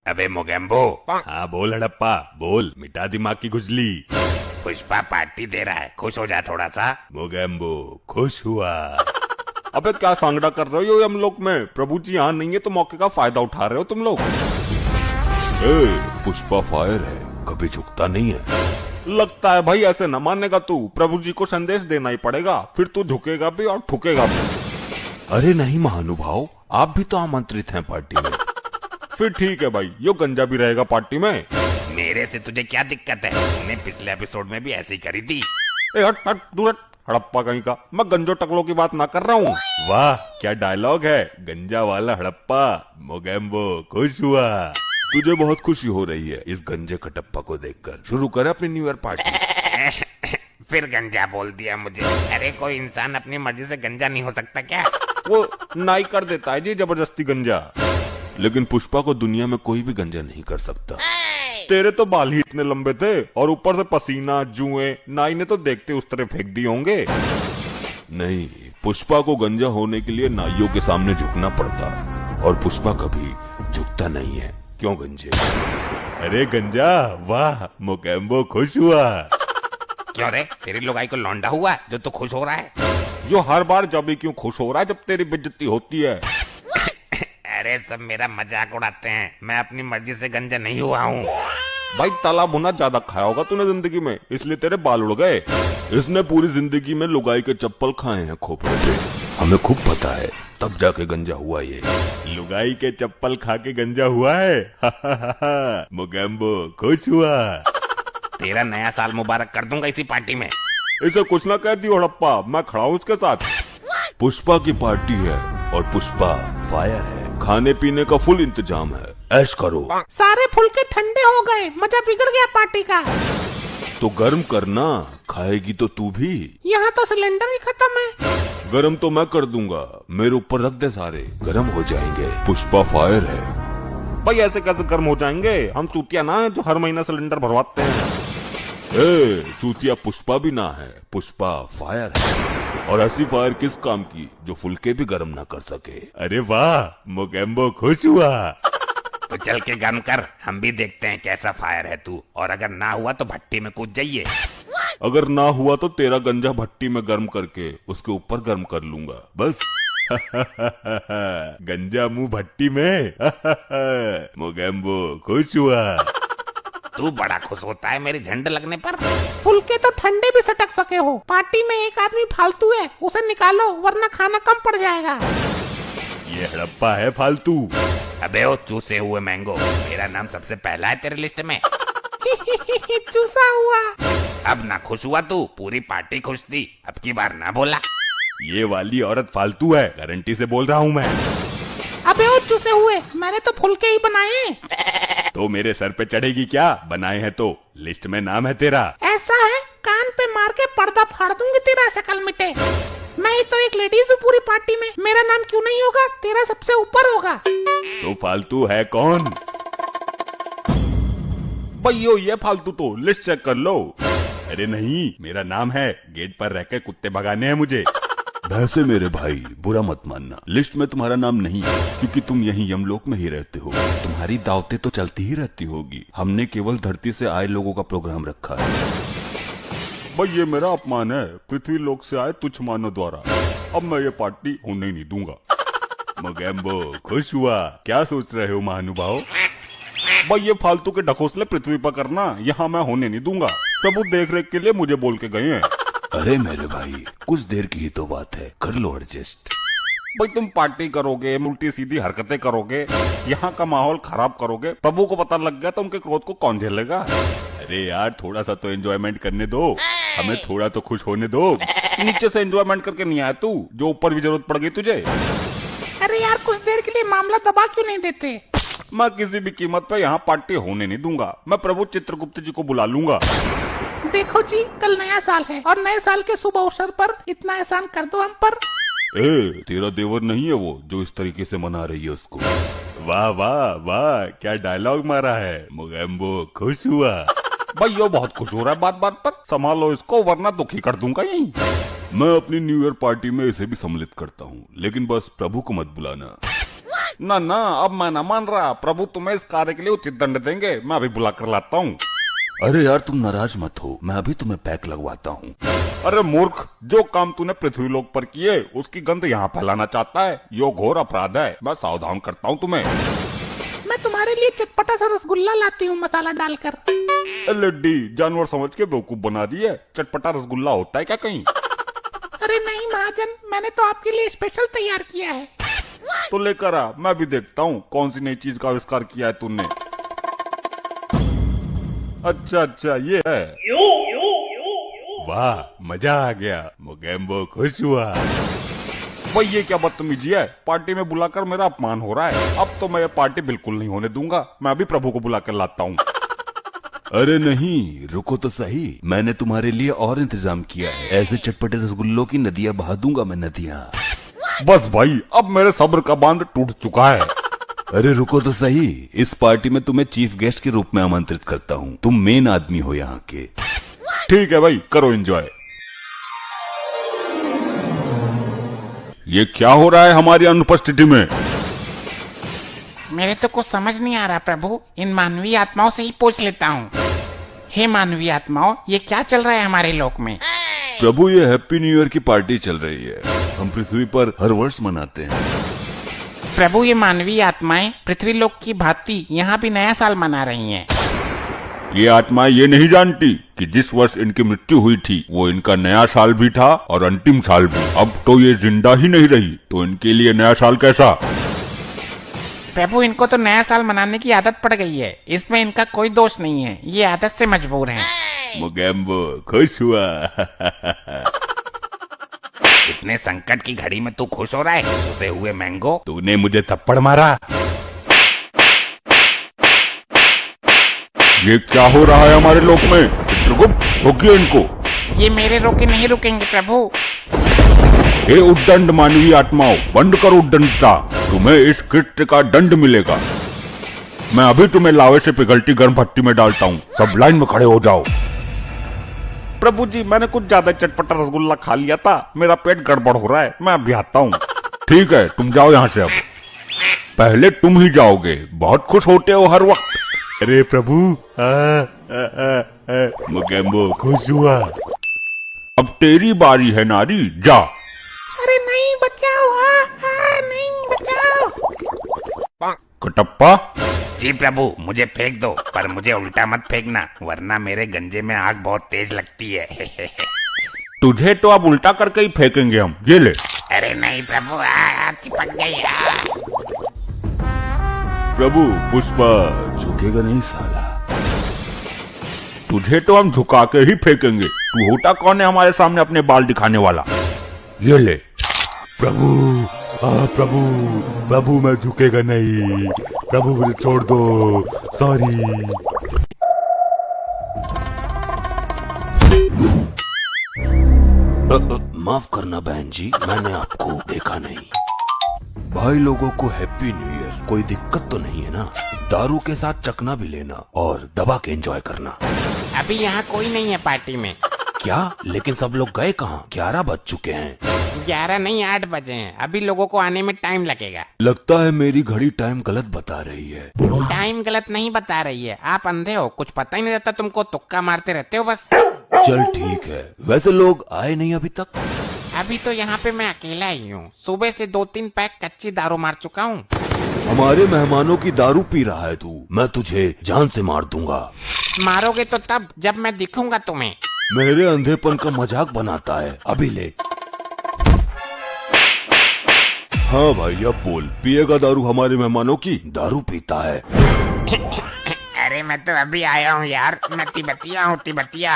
अबे मोगेम्बो। हाँ बोल हड़प्पा बोल, मिटा दिमाग की खुजली। पुष्पा पार्टी दे रहा है, खुश हो जा थोड़ा सा। मोगेम्बो खुश हुआ। अबे क्या सांगड़ा कर रहे हो हम लोग में? प्रभु जी यहाँ नहीं है तो मौके का फायदा उठा रहे हो तुम लोग। पुष्पा फायर है, कभी झुकता नहीं है। लगता है भाई ऐसे न मानेगा तू। प्रभु जी को संदेश देना ही पड़ेगा, फिर तू झुकेगा भी और ठुकेगा भी। अरे नहीं महानुभाव, आप भी तो आमंत्रित हैं पार्टी में। फिर ठीक है भाई, यो गंजा भी रहेगा पार्टी में। मेरे से तुझे क्या दिक्कत है? तूने पिछले एपिसोड में भी ऐसे ही करी थी। हट हट दूर हट, हड़प्पा कहीं का। मैं गंजो टकलों की बात ना कर रहा हूँ। वाह क्या डायलॉग है, गंजा वाला हड़प्पा। मोगेम्बो खुश हुआ। तुझे बहुत खुशी हो रही है इस गंजे खटप्पा को देखकर। शुरू कर अपनी न्यू ईयर पार्टी। फिर गंजा बोल दिया मुझे। अरे कोई इंसान अपनी मर्जी से गंजा नहीं हो सकता क्या? वो नाई कर देता है जी जबरदस्ती गंजा। लेकिन पुष्पा को दुनिया में कोई भी गंजा नहीं कर सकता। तेरे तो बाल ही इतने लंबे थे और ऊपर से पसीना जुए, नाई ने तो देखते उस तरह फेंक दिए होंगे। नहीं, पुष्पा को गंजा होने के लिए नाइयों के सामने झुकना पड़ता, और पुष्पा कभी झुकता नहीं है। क्यों गंजे? अरे गंजा वाह, मोगेम्बो खुश हुआ। क्यों रे, तेरी लुगाई को लौंडा हुआ जो तू खुश हो रहा है? यो हर बार जब भी क्यों खुश हो रहा है जब तेरी बेइज्जती होती है। अरे सब मेरा मजाक उड़ाते हैं, मैं अपनी मर्जी से गंजा नहीं हुआ हूँ। भाई तला भुना ज्यादा खाया होगा तूने जिंदगी में, इसलिए तेरे बाल उड़ गए। इसने पूरी जिंदगी में लुगाई के चप्पल खाए हैं खोपड़े पे, हमें खूब पता है, तब जाके गंजा हुआ ये। लुगाई के चप्पल खा के गंजा हुआ है। मोगेम्बो खुश हुआ। तेरा नया साल मुबारक कर दूंगा इसी पार्टी में। इसे कुछ ना कह दियो हड़प्पा, मैं खड़ा हूँ उसके साथ। पुष्पा की पार्टी है और पुष्पा फायर है। खाने पीने का फुल इंतजाम है, ऐश करो। सारे फुलके ठंडे हो गए, मजा बिगड़ गया पार्टी का। तो गर्म करना, खाएगी तो तू भी। यहाँ तो सिलेंडर ही खत्म है। गरम तो मैं कर दूंगा, मेरे ऊपर रख दे, सारे गरम हो जाएंगे। पुष्पा फायर है। भाई ऐसे कैसे गर्म हो जाएंगे? हम चूतिया ना है जो हर महीना सिलेंडर भरवाते हैं। चूतिया पुष्पा भी ना है, पुष्पा फायर है। और ऐसी फायर किस काम की जो फुलके भी गर्म ना कर सके। अरे वाह, मोगेम्बो खुश हुआ। तो चल के गर्म कर, हम भी देखते हैं कैसा फायर है तू। और अगर ना हुआ तो भट्टी में कूद जाइए। अगर ना हुआ तो तेरा गंजा भट्टी में गर्म करके उसके ऊपर गर्म कर लूंगा, बस। गंजा मुंह भट्टी में। मोगेम्बो खुश हुआ। तू बड़ा खुश होता है मेरी झंड लगने पर। फुलके तो ठंडे भी सटक सके हो। पार्टी में एक आदमी फालतू है, उसे निकालो वरना खाना कम पड़ जाएगा। ये हड़प्पा है फालतू। अबे ओ चूसे हुए मैंगो, मेरा नाम सबसे पहला है तेरे लिस्ट में। चूसा हुआ। अब ना खुश हुआ तू, पूरी पार्टी खुश थी, अब की बार ना बोला। ये वाली औरत फालतू है, गारंटी से बोल रहा हूँ मैं। अबे ओ चूसे हुए, मैंने तो फुलके ही बनाए। तो मेरे सर पे चढ़ेगी क्या? बनाए हैं तो लिस्ट में नाम है तेरा। ऐसा है, कान पे मार के पर्दा फाड़ दूंगी तेरा, शक्ल मिटे। मैं ही तो एक लेडीज हूँ पूरी पार्टी में, मेरा नाम क्यों नहीं होगा? तेरा सबसे ऊपर होगा। तो फालतू है कौन? भैयो ये फालतू तो लिस्ट चेक कर लो। अरे नहीं, मेरा नाम है, गेट पर रह के कुत्ते भगाने हैं मुझे। वैसे मेरे भाई बुरा मत मानना, लिस्ट में तुम्हारा नाम नहीं है, क्योंकि तुम यहीं यमलोक में ही रहते हो। तुम्हारी दावतें तो चलती ही रहती होगी, हमने केवल धरती से आए लोगों का प्रोग्राम रखा है। भाई ये मेरा अपमान है, पृथ्वी लोक से आए तुच्छ मानव द्वारा। अब मैं ये पार्टी होने नहीं दूंगा। मोगेम्बो खुश हुआ। क्या सोच रहे हो महानुभाव? भाई ये फालतू के ढकोसले पृथ्वी पर करना यहाँ मैं होने नहीं दूंगा। प्रभु देख रेख के लिए मुझे बोल के गए हैं। अरे मेरे भाई कुछ देर की ही तो बात है, कर लो एडजस्ट। भाई तुम पार्टी करोगे, उल्टी सीधी हरकतें करोगे, यहाँ का माहौल खराब करोगे, प्रभु को पता लग गया तो उनके क्रोध को कौन झेलेगा? अरे यार थोड़ा सा तो एंजॉयमेंट करने दो, हमें थोड़ा तो खुश होने दो। नीचे से एंजॉयमेंट करके नहीं आया तू, जो ऊपर भी जरूरत पड़ गई तुझे। अरे यार कुछ देर के लिए मामला दबा क्यों नहीं देते? मैं किसी भी कीमत पे यहाँ पार्टी होने नहीं दूंगा। मैं प्रभु चित्रगुप्त जी को बुला लूंगा। देखो जी, कल नया साल है और नए साल के शुभ अवसर पर इतना एहसान कर दो हम पर। तेरा देवर नहीं है वो जो इस तरीके से मना रही है उसको। वाह वाह वाह, क्या डायलॉग मारा है। मोगेम्बो खुश हुआ। भाई यो बहुत खुश हो रहा है बात बात पर, संभालो इसको वरना दुखी कर दूंगा यहीं। मैं अपनी न्यू ईयर पार्टी में इसे भी सम्मिलित करता हूँ, लेकिन बस प्रभु को मत बुलाना। ना ना, अब मैं ना मान रहा। प्रभु तुम्हें इस कार्य के लिए उचित दंड देंगे। मैं अभी बुला कर लाता हूँ। अरे यार तुम नाराज मत हो, मैं अभी तुम्हें पैक लगवाता हूँ। अरे मूर्ख, जो काम तूने पृथ्वीलोक पर किए उसकी गंध यहाँ फैलाना चाहता है, यो घोर अपराध है। मैं सावधान करता हूँ तुम्हें। मैं तुम्हारे लिए चटपटा सा रसगुल्ला लाती हूँ मसाला डालकर। लड्डी जानवर समझ के बेवकूफ बना दिए। चटपटा रसगुल्ला होता है क्या कहीं? अरे नहीं महाजन, मैंने तो आपके लिए स्पेशल तैयार किया है। तो लेकर आ, मैं भी देखता हूँ कौन सी नई चीज का आविष्कार किया है तूने। अच्छा ये है। वाह, मजा आ गया। मोगेम्बो खुश हुआ। भाई ये क्या बदतमीजी है, पार्टी में बुलाकर मेरा अपमान हो रहा है। अब तो मैं ये पार्टी बिल्कुल नहीं होने दूंगा। मैं अभी प्रभु को बुलाकर लाता हूँ। अरे नहीं, रुको तो सही, मैंने तुम्हारे लिए और इंतजाम किया है। ऐसे चटपटे रसगुल्लों की नदियाँ बहा दूंगा मैं, नदियाँ। बस भाई, अब मेरे सब्र का बांध टूट चुका है। अरे रुको तो सही, इस पार्टी में तुम्हें चीफ गेस्ट के रूप में आमंत्रित करता हूँ। तुम मेन आदमी हो यहाँ के। ठीक है भाई, करो एंजॉय। ये क्या हो रहा है हमारी अनुपस्थिति में? मेरे तो कुछ समझ नहीं आ रहा प्रभु, इन मानवीय आत्माओं से ही पूछ लेता हूँ। हे मानवीय आत्माओं, ये क्या चल रहा है हमारे लोक में? प्रभु ये हैप्पी न्यू ईयर की पार्टी चल रही है, हम पृथ्वी पर हर वर्ष मनाते हैं। प्रभु ये मानवीय आत्माएं पृथ्वी लोक की भांति यहाँ भी नया साल मना रही हैं। ये आत्माएं ये नहीं जानती कि जिस वर्ष इनकी मृत्यु हुई थी वो इनका नया साल भी था और अंतिम साल भी। अब तो ये जिंदा ही नहीं रही तो इनके लिए नया साल कैसा? प्रभु इनको तो नया साल मनाने की आदत पड़ गई है, इसमें इनका कोई दोष नहीं है, ये आदत से मजबूर हैं। मोगेम्बो खुश हुआ। इतने संकट की घड़ी में तू खुश हो रहा है? उसे हुए मैंगो। तूने मुझे थप्पड़ मारा। ये क्या हो रहा है हमारे लोक में? चित्रगुप्त, रोकिए इनको। ये मेरे रोके नहीं रुकेंगे प्रभु। हे उद्दंड मानवीय आत्माओं, बंद करो उद्दंडता। तुम्हें इस कृत्य का दंड मिलेगा। मैं अभी तुम्हें लावे से पिघलती गर्म भट्टी में डालता हूँ। सब लाइन में खड़े हो जाओ। प्रभु जी, मैंने कुछ ज्यादा चटपटा रसगुल्ला खा लिया था, मेरा पेट गड़बड़ हो रहा है, मैं अभी आता हूँ। ठीक है, तुम जाओ यहाँ से। अब पहले तुम ही जाओगे, बहुत खुश होते हो हर वक्त। अरे प्रभु, मोगेम्बो खुश हुआ। अब तेरी बारी है नारी, जा। अरे नहीं, बचाओ। नहीं, बचाओ। कटप्पा। जी प्रभु, मुझे फेंक दो, पर मुझे उल्टा मत फेंकना, वरना मेरे गंजे में आग बहुत तेज लगती है। तुझे तो अब उल्टा करके ही फेंकेंगे हम, ये ले। अरे नहीं प्रभु, चिपक गई। प्रभु, पुष्पा झुकेगा नहीं साला। तुझे तो हम झुका के ही फेंकेंगे। तू होता कौन है हमारे सामने अपने बाल दिखाने वाला? ये ले। प्रभु, प्रभु, प्रभु मैं झुकेगा नहीं। प्रभु मुझे छोड़ दो, सॉरी। माफ करना बहन जी, मैंने आपको देखा नहीं। भाई लोगों को हैप्पी न्यू ईयर। कोई दिक्कत तो नहीं है ना? दारू के साथ चखना भी लेना और दबा के एंजॉय करना। अभी यहाँ कोई नहीं है पार्टी में। क्या? लेकिन सब लोग गए कहाँ? 11 बज चुके हैं। 11 नहीं, 8 बजे हैं। अभी लोगों को आने में टाइम लगेगा। लगता है मेरी घड़ी टाइम गलत बता रही है। टाइम गलत नहीं बता रही है, आप अंधे हो, कुछ पता ही नहीं रहता तुमको, तुक्का मारते रहते हो बस। चल ठीक है, वैसे लोग आए नहीं अभी तक? अभी तो यहाँ पे मैं अकेला ही हूँ। सुबह से 2-3 पैक कच्ची दारू मार चुका हूँ। हमारे मेहमानों की दारू पी रहा है तू। मैं तुझे जान से मार दूंगा। मारोगे तो तब जब मैं दिखूंगा तुम्हें। मेरे अंधेपन का मजाक बनाता है। अभी ले। हाँ भाई, अब बोल, पिएगा दारू हमारे मेहमानों की? दारू पीता है। अरे मैं तो अभी आया हूँ यार, मैं तिब्बतिया हूँ, तिब्बतिया।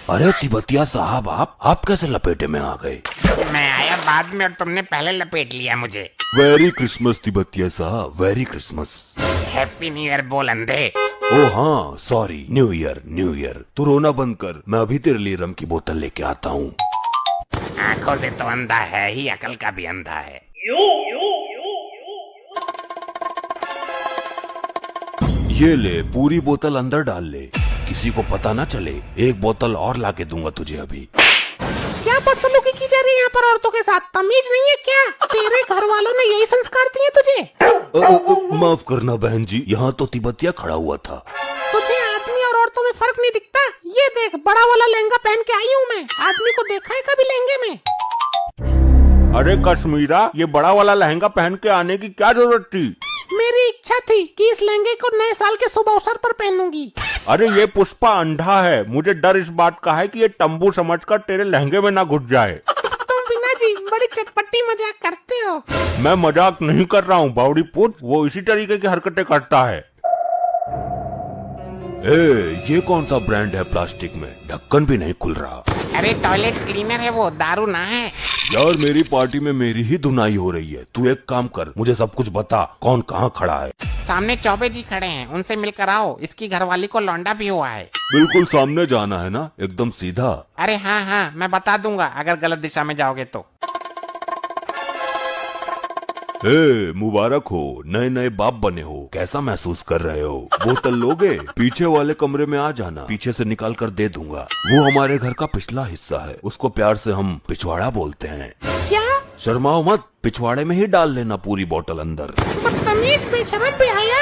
अरे तिब्बतिया साहब, आप कैसे लपेटे में आ गए? मैं आया बाद में और तुमने पहले लपेट लिया मुझे। वेरी क्रिसमस तिब्बतिया साहब, very Christmas. Happy new year बोल अंधे। ओ हाँ, sorry. New year, new year. तू रोना बंद कर, मैं अभी तेरे लिए रम की बोतल लेके आता हूँ। आंखों से तो अंधा है ही, अकल का भी अंधा है। ये ले, पूरी बोतल अंदर डाल ले, किसी को पता ना चले। एक बोतल और लाके दूंगा तुझे अभी। क्या बदसलूकी की जा रही है यहाँ पर औरतों के साथ? तमीज नहीं है क्या? तेरे घर वालों ने यही संस्कार दिए तुझे? माफ करना बहन जी, यहाँ तो तिब्बतिया खड़ा हुआ था। तुझे आदमी और औरतों में फर्क नहीं दिखता? ये देख, बड़ा वाला लहंगा पहन के आई हूँ मैं। आदमी को देखा है कभी लहंगे में? अरे कश्मीरा, ये बड़ा वाला लहंगा पहन के आने की क्या जरूरत थी? मेरी इच्छा थी कि इस लहंगे को नए साल के शुभ अवसर पर पहनूंगी। अरे ये पुष्पा अंधा है, मुझे डर इस बात का है कि ये तंबू समझकर तेरे लहंगे में ना घुस जाए। तुम बिना जी बड़ी चटपटी मजाक करते हो। मैं मजाक नहीं कर रहा हूँ बावड़ी पुत, वो इसी तरीके की हरकतें करता है। ये कौन सा ब्रांड है प्लास्टिक में? ढक्कन भी नहीं खुल रहा। अरे टॉयलेट क्लीनर है वो, दारू ना है। यार मेरी पार्टी में मेरी ही धुनाई हो रही है। तू एक काम कर, मुझे सब कुछ बता, कौन कहाँ खड़ा है? सामने चौबे जी खड़े हैं, उनसे मिलकर आओ। इसकी घरवाली को लौंडा भी हुआ है। बिल्कुल सामने जाना है ना, एकदम सीधा। अरे हाँ हाँ, मैं बता दूंगा अगर गलत दिशा में जाओगे तो। मुबारक हो, नए नए बाप बने हो। कैसा महसूस कर रहे हो? बोतल लोगे? पीछे वाले कमरे में आ जाना, पीछे से निकाल कर दे दूंगा। वो हमारे घर का पिछला हिस्सा है, उसको प्यार से हम पिछवाड़ा बोलते हैं। क्या? शर्माओ मत, पिछवाड़े में ही डाल लेना पूरी बोतल अंदर। बदतमीज, बेशरम बेहया।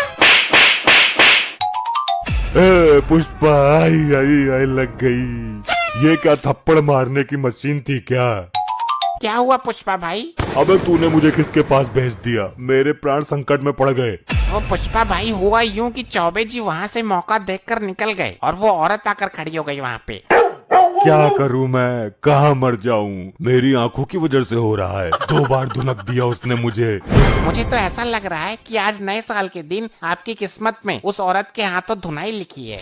पुष्पा आई लग गई। ये क्या थप्पड़ मारने की मशीन थी क्या? क्या हुआ पुष्पा भाई? अबे तूने मुझे किसके पास भेज दिया? मेरे प्राण संकट में पड़ गए। वो पुष्पा भाई हुआ यूं कि चौबे जी वहाँ से मौका देखकर निकल गए और वो औरत आकर खड़ी हो गई वहाँ पे। क्या करूं मैं, कहाँ मर जाऊं? मेरी आंखों की वजह से हो रहा है। 2 बार धुनक दिया उसने मुझे। मुझे तो ऐसा लग रहा है कि आज नए साल के दिन आपकी किस्मत में उस औरत के हाथों धुनाई लिखी है।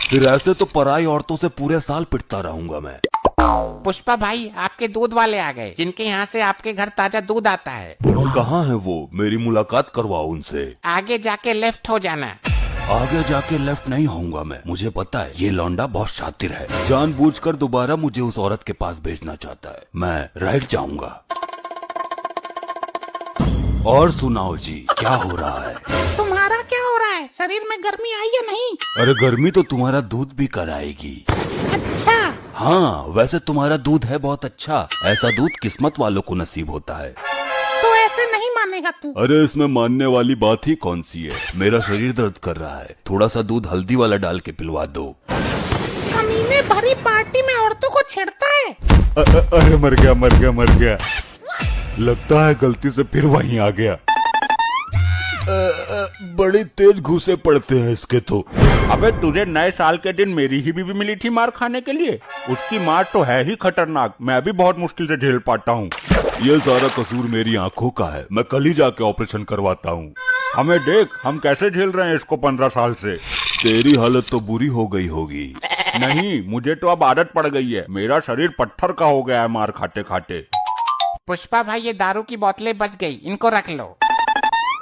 फिर ऐसे तो पराई औरतों से पूरे साल पिटता रहूंगा मैं। पुष्पा भाई, आपके दूध वाले आ गए, जिनके यहाँ से आपके घर ताजा दूध आता है। कहाँ है वो? मेरी मुलाकात करवाओ उनसे। आगे जाके लेफ्ट हो जाना। आगे जाके लेफ्ट नहीं होऊंगा मैं, मुझे पता है ये लौंडा बहुत शातिर है। जानबूझकर दोबारा मुझे उस औरत के पास भेजना चाहता है। मैं राइट जाऊंगा। और सुनाओ जी, क्या हो रहा है? तुम्हारा क्या हो रहा है? शरीर में गर्मी आई या नहीं? अरे गर्मी तो तुम्हारा दूध भी कराएगी। अच्छा। हाँ, वैसे तुम्हारा दूध है बहुत अच्छा। ऐसा दूध किस्मत वालों को नसीब होता है। तो ऐसे नहीं मानेगा तू? अरे इसमें मानने वाली बात ही कौन सी है? मेरा शरीर दर्द कर रहा है, थोड़ा सा दूध हल्दी वाला डाल के पिलवा दो। कमीने भरी पार्टी में औरतों को छेड़ता है। अरे मर गया। लगता है गलती से फिर वहीं आ गया। बड़ी तेज घूसे पड़ते हैं इसके तो। अबे तुझे नए साल के दिन मेरी ही बीवी मिली थी मार खाने के लिए। उसकी मार तो है ही खतरनाक, मैं भी बहुत मुश्किल से झेल पाता हूँ। ये सारा कसूर मेरी आंखों का है, मैं कल ही जाके ऑपरेशन करवाता हूँ। हमें देख, हम कैसे झेल रहे हैं इसको 15 साल से। तेरी हालत तो बुरी हो गई होगी। नहीं, मुझे तो अब आदत पड़ गई है। मेरा शरीर पत्थर का हो गया है मार खाते खाते। पुष्पा भाई, ये दारू की बोतलें बच गई, इनको रख लो।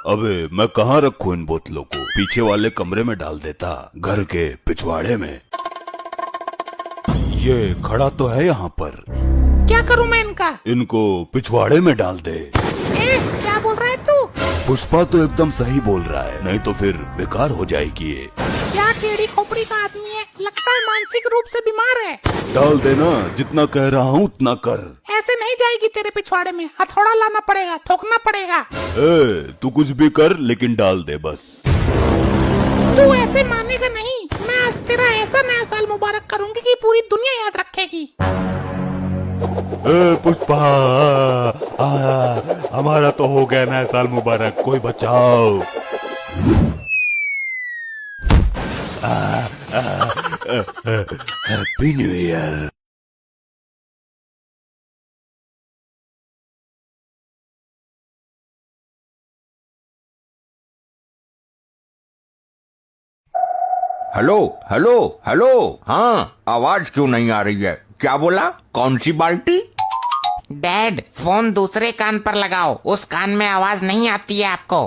अबे मैं कहाँ रखूं इन बोतलों को? पीछे वाले कमरे में डाल देता, घर के पिछवाड़े में। ये खड़ा तो है यहाँ पर। क्या करूँ मैं इनका? इनको पिछवाड़े में डाल दे। क्या बोल रहा है तू? पुष्पा तो एकदम सही बोल रहा है, नहीं तो फिर बेकार हो जाएगी ये। क्या टेढ़ी खोपड़ी का आदमी है, लगता है मानसिक रूप से बीमार है। डाल देना, जितना कह रहा हूँ उतना कर। ऐसे नहीं जाएगी तेरे पिछवाड़े में, हथौड़ा लाना पड़ेगा, ठोकना पड़ेगा। तू कुछ भी कर लेकिन डाल दे बस। तू ऐसे मानेगा नहीं। मैं आज तेरा ऐसा नया साल मुबारक करूंगी कि पूरी दुनिया याद रखेगी। पुष्पा, हमारा तो हो गया नया साल मुबारक, कोई बचाओ। Happy new year. हेलो। हाँ, आवाज क्यों नहीं आ रही है? क्या बोला? कौन सी बाल्टी? डैड, फोन दूसरे कान पर लगाओ, उस कान में आवाज नहीं आती है आपको।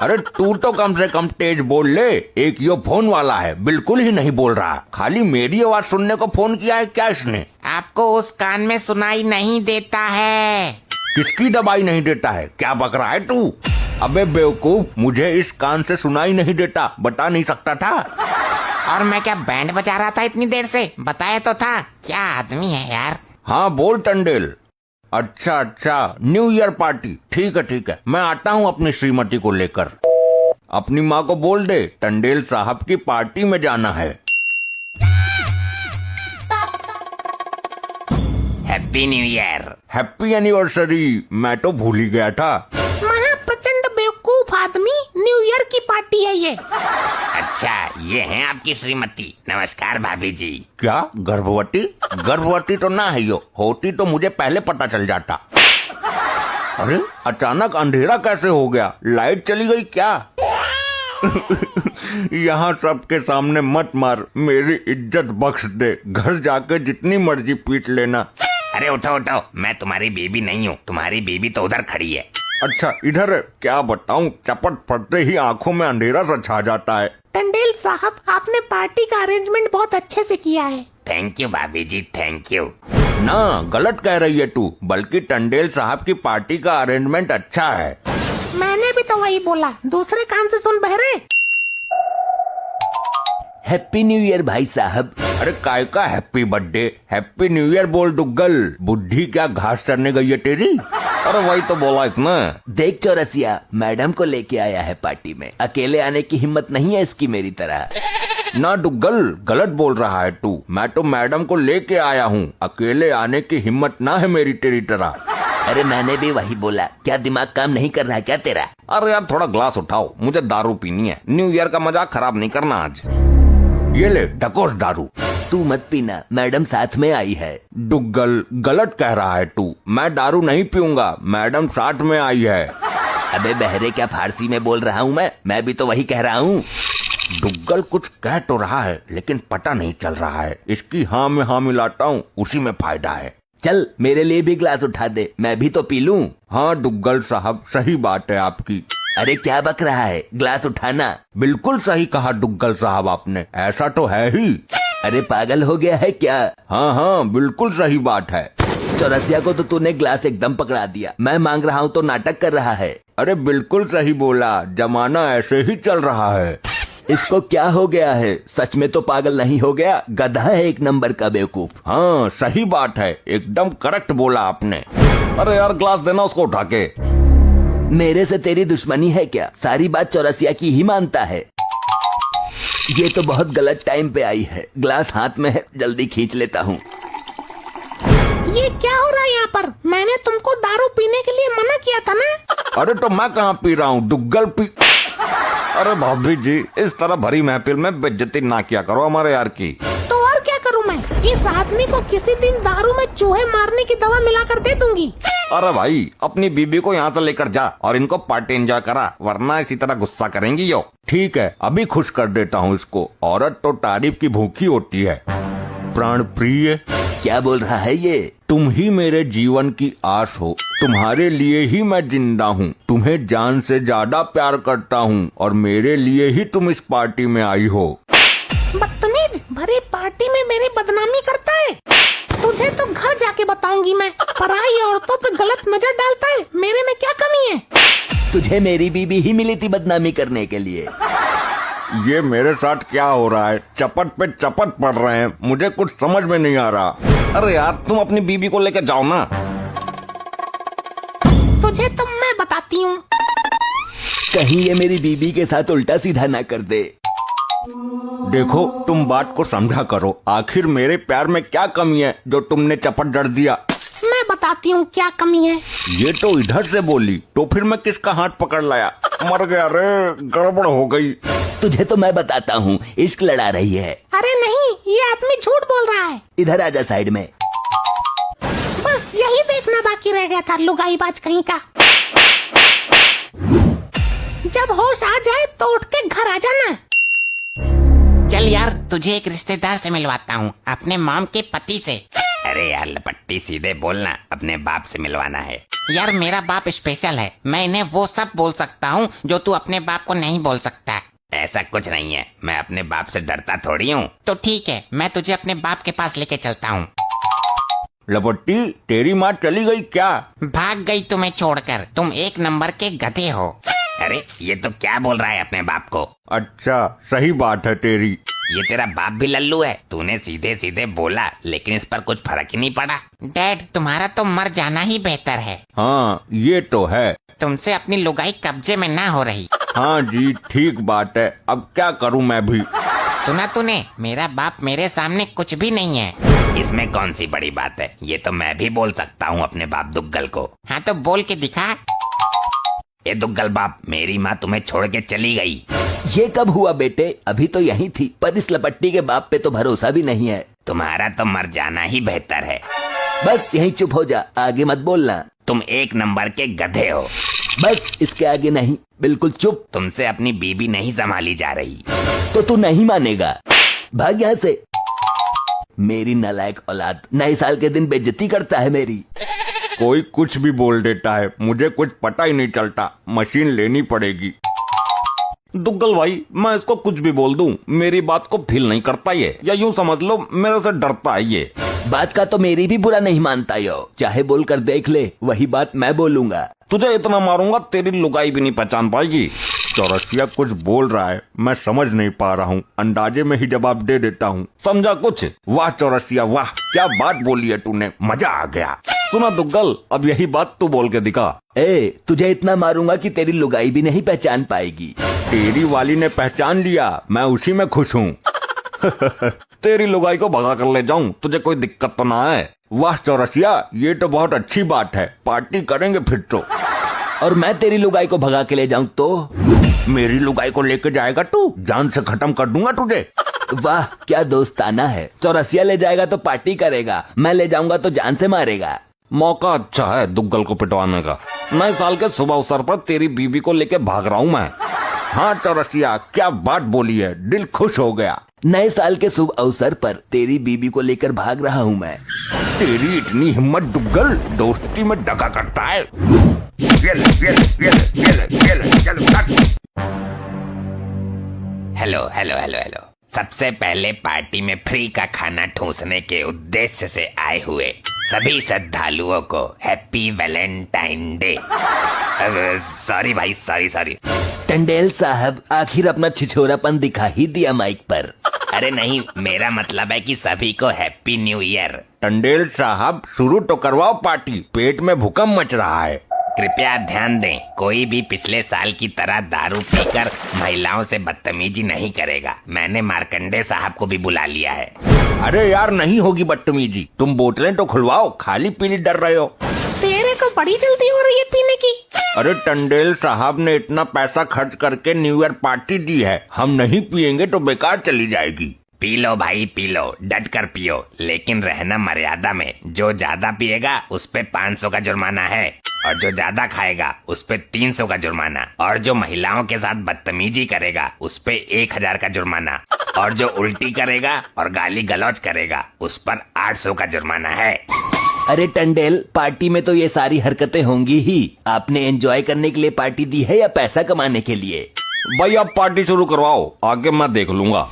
अरे तू तो कम से कम तेज बोल ले। एक यो फोन वाला है, बिल्कुल ही नहीं बोल रहा। खाली मेरी आवाज सुनने को फोन किया है क्या इसने? आपको उस कान में सुनाई नहीं देता है। किसकी दवाई नहीं देता है? क्या बक रहा है तू? अबे बेवकूफ, मुझे इस कान से सुनाई नहीं देता, बता नहीं सकता था? और मैं क्या बैंड बजा रहा था इतनी देर से? बताया तो था। क्या आदमी है यार। हाँ बोल टंडेल। अच्छा अच्छा, न्यू ईयर पार्टी, ठीक है, मैं आता हूँ अपनी श्रीमती को लेकर। अपनी माँ को बोल दे टंडेल साहब की पार्टी में जाना है। Happy new year. Happy anniversary, मैं तो भूल ही गया था। महा प्रचंड बेवकूफ आदमी, न्यू ईयर की पार्टी है ये। अच्छा, ये हैं आपकी श्रीमती। नमस्कार भाभी जी। क्या गर्भवती? गर्भवती तो ना है यो, होती तो मुझे पहले पता चल जाता। अरे अचानक अंधेरा कैसे हो गया? लाइट चली गई क्या? यहाँ सबके सामने मत मार, मेरी इज्जत बख्श दे। घर जाके जितनी मर्जी पीट लेना। अरे उठो उठो, मैं तुम्हारी बीबी नहीं हूँ, तुम्हारी बीबी तो उधर खड़ी है। अच्छा इधर है? क्या बताऊं, चपट पड़ते ही आंखों में अंधेरा सा छा जाता है। टंडेल साहब, आपने पार्टी का अरेंजमेंट बहुत अच्छे से किया है। थैंक यू भाभी जी, थैंक यू। ना गलत कह रही है तू, बल्कि टंडेल साहब की पार्टी का अरेंजमेंट अच्छा है। मैंने भी तो वही बोला, दूसरे कान से सुन बहरे। हैप्पी न्यू ईयर भाई साहब। अरे काय का happy birthday, happy new year बोल दुग्गल। बुद्धि क्या घास चरने गई है तेरी? अरे वही तो बोला इसने। देख चौरसिया, मैडम को लेके आया है पार्टी में। अकेले आने की हिम्मत नहीं है इसकी मेरी तरह। ना दुग्गल, गलत बोल रहा है तू। मैं तो मैडम को लेके आया हूँ, अकेले आने की हिम्मत ना है मेरी तेरी तरह। अरे मैंने भी वही बोला, क्या दिमाग काम नहीं कर रहा क्या तेरा? अरे यार थोड़ा ग्लास उठाओ, मुझे दारू पीनी है। न्यू ईयर का मजाक खराब नहीं करना आज। ये ले ढकोस दारू। तू मत पीना, मैडम साथ में आई है। दुग्गल गलत कह रहा है तू, मैं दारू नहीं पीऊंगा, मैडम साथ में आई है। अबे बहरे, क्या फारसी में बोल रहा हूँ मैं भी तो वही कह रहा हूँ। दुग्गल कुछ कह तो रहा है लेकिन पता नहीं चल रहा है। इसकी हाँ में हाँ मिलाता हूँ, उसी में फायदा है। चल मेरे लिए भी ग्लास उठा दे, मैं भी तो पी लूं। हाँ दुग्गल साहब, सही बात है आपकी। अरे क्या बक रहा है, ग्लास उठाना। बिल्कुल सही कहा दुग्गल साहब आपने, ऐसा तो है ही। अरे पागल हो गया है क्या? हाँ हाँ बिल्कुल सही बात है। चौरसिया को तो तूने ग्लास एकदम पकड़ा दिया, मैं मांग रहा हूँ तो नाटक कर रहा है। अरे बिल्कुल सही बोला, जमाना ऐसे ही चल रहा है। इसको क्या हो गया है? सच में तो पागल नहीं हो गया, गधा है एक नंबर का बेवकूफ। हाँ सही बात है, एकदम करेक्ट बोला आपने। अरे यार ग्लास देना उसको उठा के। मेरे से तेरी दुश्मनी है क्या? सारी बात चौरसिया की ही मानता है। ये तो बहुत गलत टाइम पे आई है। ग्लास हाथ में है, जल्दी खींच लेता हूँ। ये क्या हो रहा है यहाँ पर? मैंने तुमको दारू पीने के लिए मना किया था ना। अरे तो मैं कहाँ पी रहा हूँ, दुग्गल पी। अरे भाभी जी, इस तरह भरी महफिल में बेइज्जती ना किया करो हमारे यार की। तो और क्या करूँ मैं? इस आदमी को किसी दिन दारू में चूहे मारने की दवा मिलाकर दे दूंगी। अरे भाई, अपनी बीबी को यहाँ से लेकर जा और इनको पार्टी एंजॉय करा, वरना इसी तरह गुस्सा करेंगी यो। ठीक है, अभी खुश कर देता हूँ इसको। औरत तो तारीफ की भूखी होती है। प्राण प्रिय, क्या बोल रहा है ये? तुम ही मेरे जीवन की आस हो, तुम्हारे लिए ही मैं जिंदा हूँ, तुम्हें जान से ज्यादा प्यार करता हूँ और मेरे लिए ही तुम इस पार्टी में आई हो। बदतमीज, भरी पार्टी में मेरी बदनामी करता है। तुझे तो घर जाके बताऊंगी मैं। पराई औरतों पे गलत नजर डालता है, मेरे में क्या कमी है? तुझे मेरी बीबी ही मिली थी बदनामी करने के लिए। ये मेरे साथ क्या हो रहा है? चपट पे चपट पड़ रहे हैं, मुझे कुछ समझ में नहीं आ रहा। अरे यार तुम अपनी बीबी को लेकर जाओ ना। तुझे तो मैं बताती हूँ। कहीं ये मेरी बीबी के साथ उल्टा सीधा ना कर दे। देखो तुम बात को समझा करो, आखिर मेरे प्यार में क्या कमी है जो तुमने चपट डर दिया? मैं बताती हूँ क्या कमी है। ये तो इधर से बोली, तो फिर मैं किसका हाथ पकड़ लाया? मर गया रे, गड़बड़ हो गई। तुझे तो मैं बताता हूँ, इश्क लड़ा रही है। अरे नहीं, ये आदमी झूठ बोल रहा है। इधर आजा साइड में। बस यही देखना बाकी रह गया था, लुगाईबाज कहीं का। जब होश आ जाए तो उठ के घर आ जाना। चल यार, तुझे एक रिश्तेदार से मिलवाता हूँ, अपने मॉम के पति से। अरे यार लपट्टी, सीधे बोलना, अपने बाप से मिलवाना है। यार मेरा बाप स्पेशल है, मैं इन्हें वो सब बोल सकता हूँ जो तू अपने बाप को नहीं बोल सकता। ऐसा कुछ नहीं है, मैं अपने बाप से डरता थोड़ी हूँ। तो ठीक है, मैं तुझे अपने बाप के पास लेके चलता हूँ। लपट्टी, तेरी माँ चली गई क्या? भाग गई तुम्हें छोड़कर, तुम एक नंबर के गधे हो। अरे ये तो क्या बोल रहा है अपने बाप को? अच्छा सही बात है तेरी। ये तेरा बाप भी लल्लू है। तूने सीधे सीधे बोला, लेकिन इस पर कुछ फर्क ही नहीं पड़ा। डैड, तुम्हारा तो मर जाना ही बेहतर है। हाँ ये तो है। तुमसे अपनी लुगाई कब्जे में ना हो रही। हाँ जी ठीक बात है, अब क्या करूँ मैं भी। सुना तूने, मेरा बाप मेरे सामने कुछ भी नहीं है। इसमें कौन सी बड़ी बात है, ये तो मैं भी बोल सकता हूँ अपने बाप दुग्गल को। हाँ तो बोल के दिखा। ये दुग्गल बाप, मेरी माँ तुम्हें छोड़ के चली गई। ये कब हुआ बेटे? अभी तो यहीं थी, पर इस लपट्टी के बाप पे तो भरोसा भी नहीं है। तुम्हारा तो मर जाना ही बेहतर है। बस यहीं चुप हो जा, आगे मत बोलना। तुम एक नंबर के गधे हो। बस इसके आगे नहीं, बिल्कुल चुप। तुमसे अपनी बीबी नहीं संभाली जा रही। तो तू नहीं मानेगा, भाग यहाँ से। मेरी नालायक औलाद, नए साल के दिन बेइज्जती करता है मेरी। कोई कुछ भी बोल देता है, मुझे कुछ पता ही नहीं चलता। मशीन लेनी पड़ेगी। दुग्गल भाई, मैं इसको कुछ भी बोल दूं, मेरी बात को फील नहीं करता ये, या यूं समझ लो मेरे से डरता है ये। बात का तो मेरी भी बुरा नहीं मानता यो, चाहे बोल कर देख ले, वही बात मैं बोलूंगा। तुझे इतना मारूंगा तेरी लुगाई भी नहीं पहचान पाएगी। चौरसिया कुछ बोल रहा है, मैं समझ नहीं पा रहा हूँ, अंदाजे में ही जवाब दे देता हूँ। समझा कुछ? वाह चौरसिया वाह, क्या बात बोली है तूने, मजा आ गया। सुना दुग्गल, अब यही बात तू बोल के दिखा। तुझे इतना मारूंगा कि तेरी लुगाई भी नहीं पहचान पाएगी। तेरी वाली ने पहचान लिया, मैं उसी में खुश हूँ। तेरी लुगाई को भगा कर ले जाऊं, तुझे कोई दिक्कत तो ना है? वाह चौरसिया, ये तो बहुत अच्छी बात है, पार्टी करेंगे फिर तो। और मैं तेरी लुगाई को भगा के ले जाऊं तो? मेरी लुगाई को लेके जाएगा तू, जान से खत्म कर दूंगा तुझे। वाह क्या दोस्ताना है। चौरसिया ले जाएगा तो पार्टी करेगा, मैं ले जाऊंगा तो जान से मारेगा। मौका अच्छा है दुग्गल को पिटवाने का। नए साल के शुभ अवसर पर तेरी बीबी को लेके भाग रहा हूँ मैं। हाँ चौरसिया, क्या बात बोली है, दिल खुश हो गया। नए साल के शुभ अवसर पर तेरी बीबी को लेकर भाग रहा हूँ मैं। तेरी इतनी हिम्मत दुग्गल, दोस्ती में दगा करता है। Hello hello hello hello. सबसे पहले पार्टी में फ्री का खाना ठूसने के उद्देश्य से आए हुए सभी श्रद्धालुओं को हैप्पी वैलेंटाइन डे। सॉरी भाई, सॉरी। टंडेल साहब, आखिर अपना छिछोरापन दिखा ही दिया माइक पर। अरे नहीं, मेरा मतलब है कि सभी को हैप्पी न्यू ईयर। टंडेल साहब, शुरू तो करवाओ पार्टी, पेट में भूकंप मच रहा है। कृपया ध्यान दें, कोई भी पिछले साल की तरह दारू पीकर महिलाओं से बदतमीजी नहीं करेगा। मैंने मार्कंडे साहब को भी बुला लिया है। अरे यार, नहीं होगी बदतमीजी, तुम बोतलें तो खुलवाओ, खाली पीली डर रहे हो। तेरे को बड़ी जल्दी हो रही है पीने की। अरे टंडेल साहब ने इतना पैसा खर्च करके न्यू ईयर पार्टी दी है, हम नहीं पिएंगे तो बेकार चली जाएगी। पी लो भाई पी लो, डट कर पियो, लेकिन रहना मर्यादा में। जो ज्यादा पिएगा उस पे 500 का जुर्माना है, और जो ज्यादा खाएगा उस पे 300 का जुर्माना, और जो महिलाओं के साथ बदतमीजी करेगा उस पे 1000 का जुर्माना, और जो उल्टी करेगा और गाली गलौज करेगा उस पर 800 का जुर्माना है। अरे टंडेल, पार्टी में तो ये सारी हरकतें होंगी ही। आपने एंजॉय करने के लिए पार्टी दी है या पैसा कमाने के लिए? भाई आप पार्टी शुरू करवाओ, आगे मैं देख लूंगा।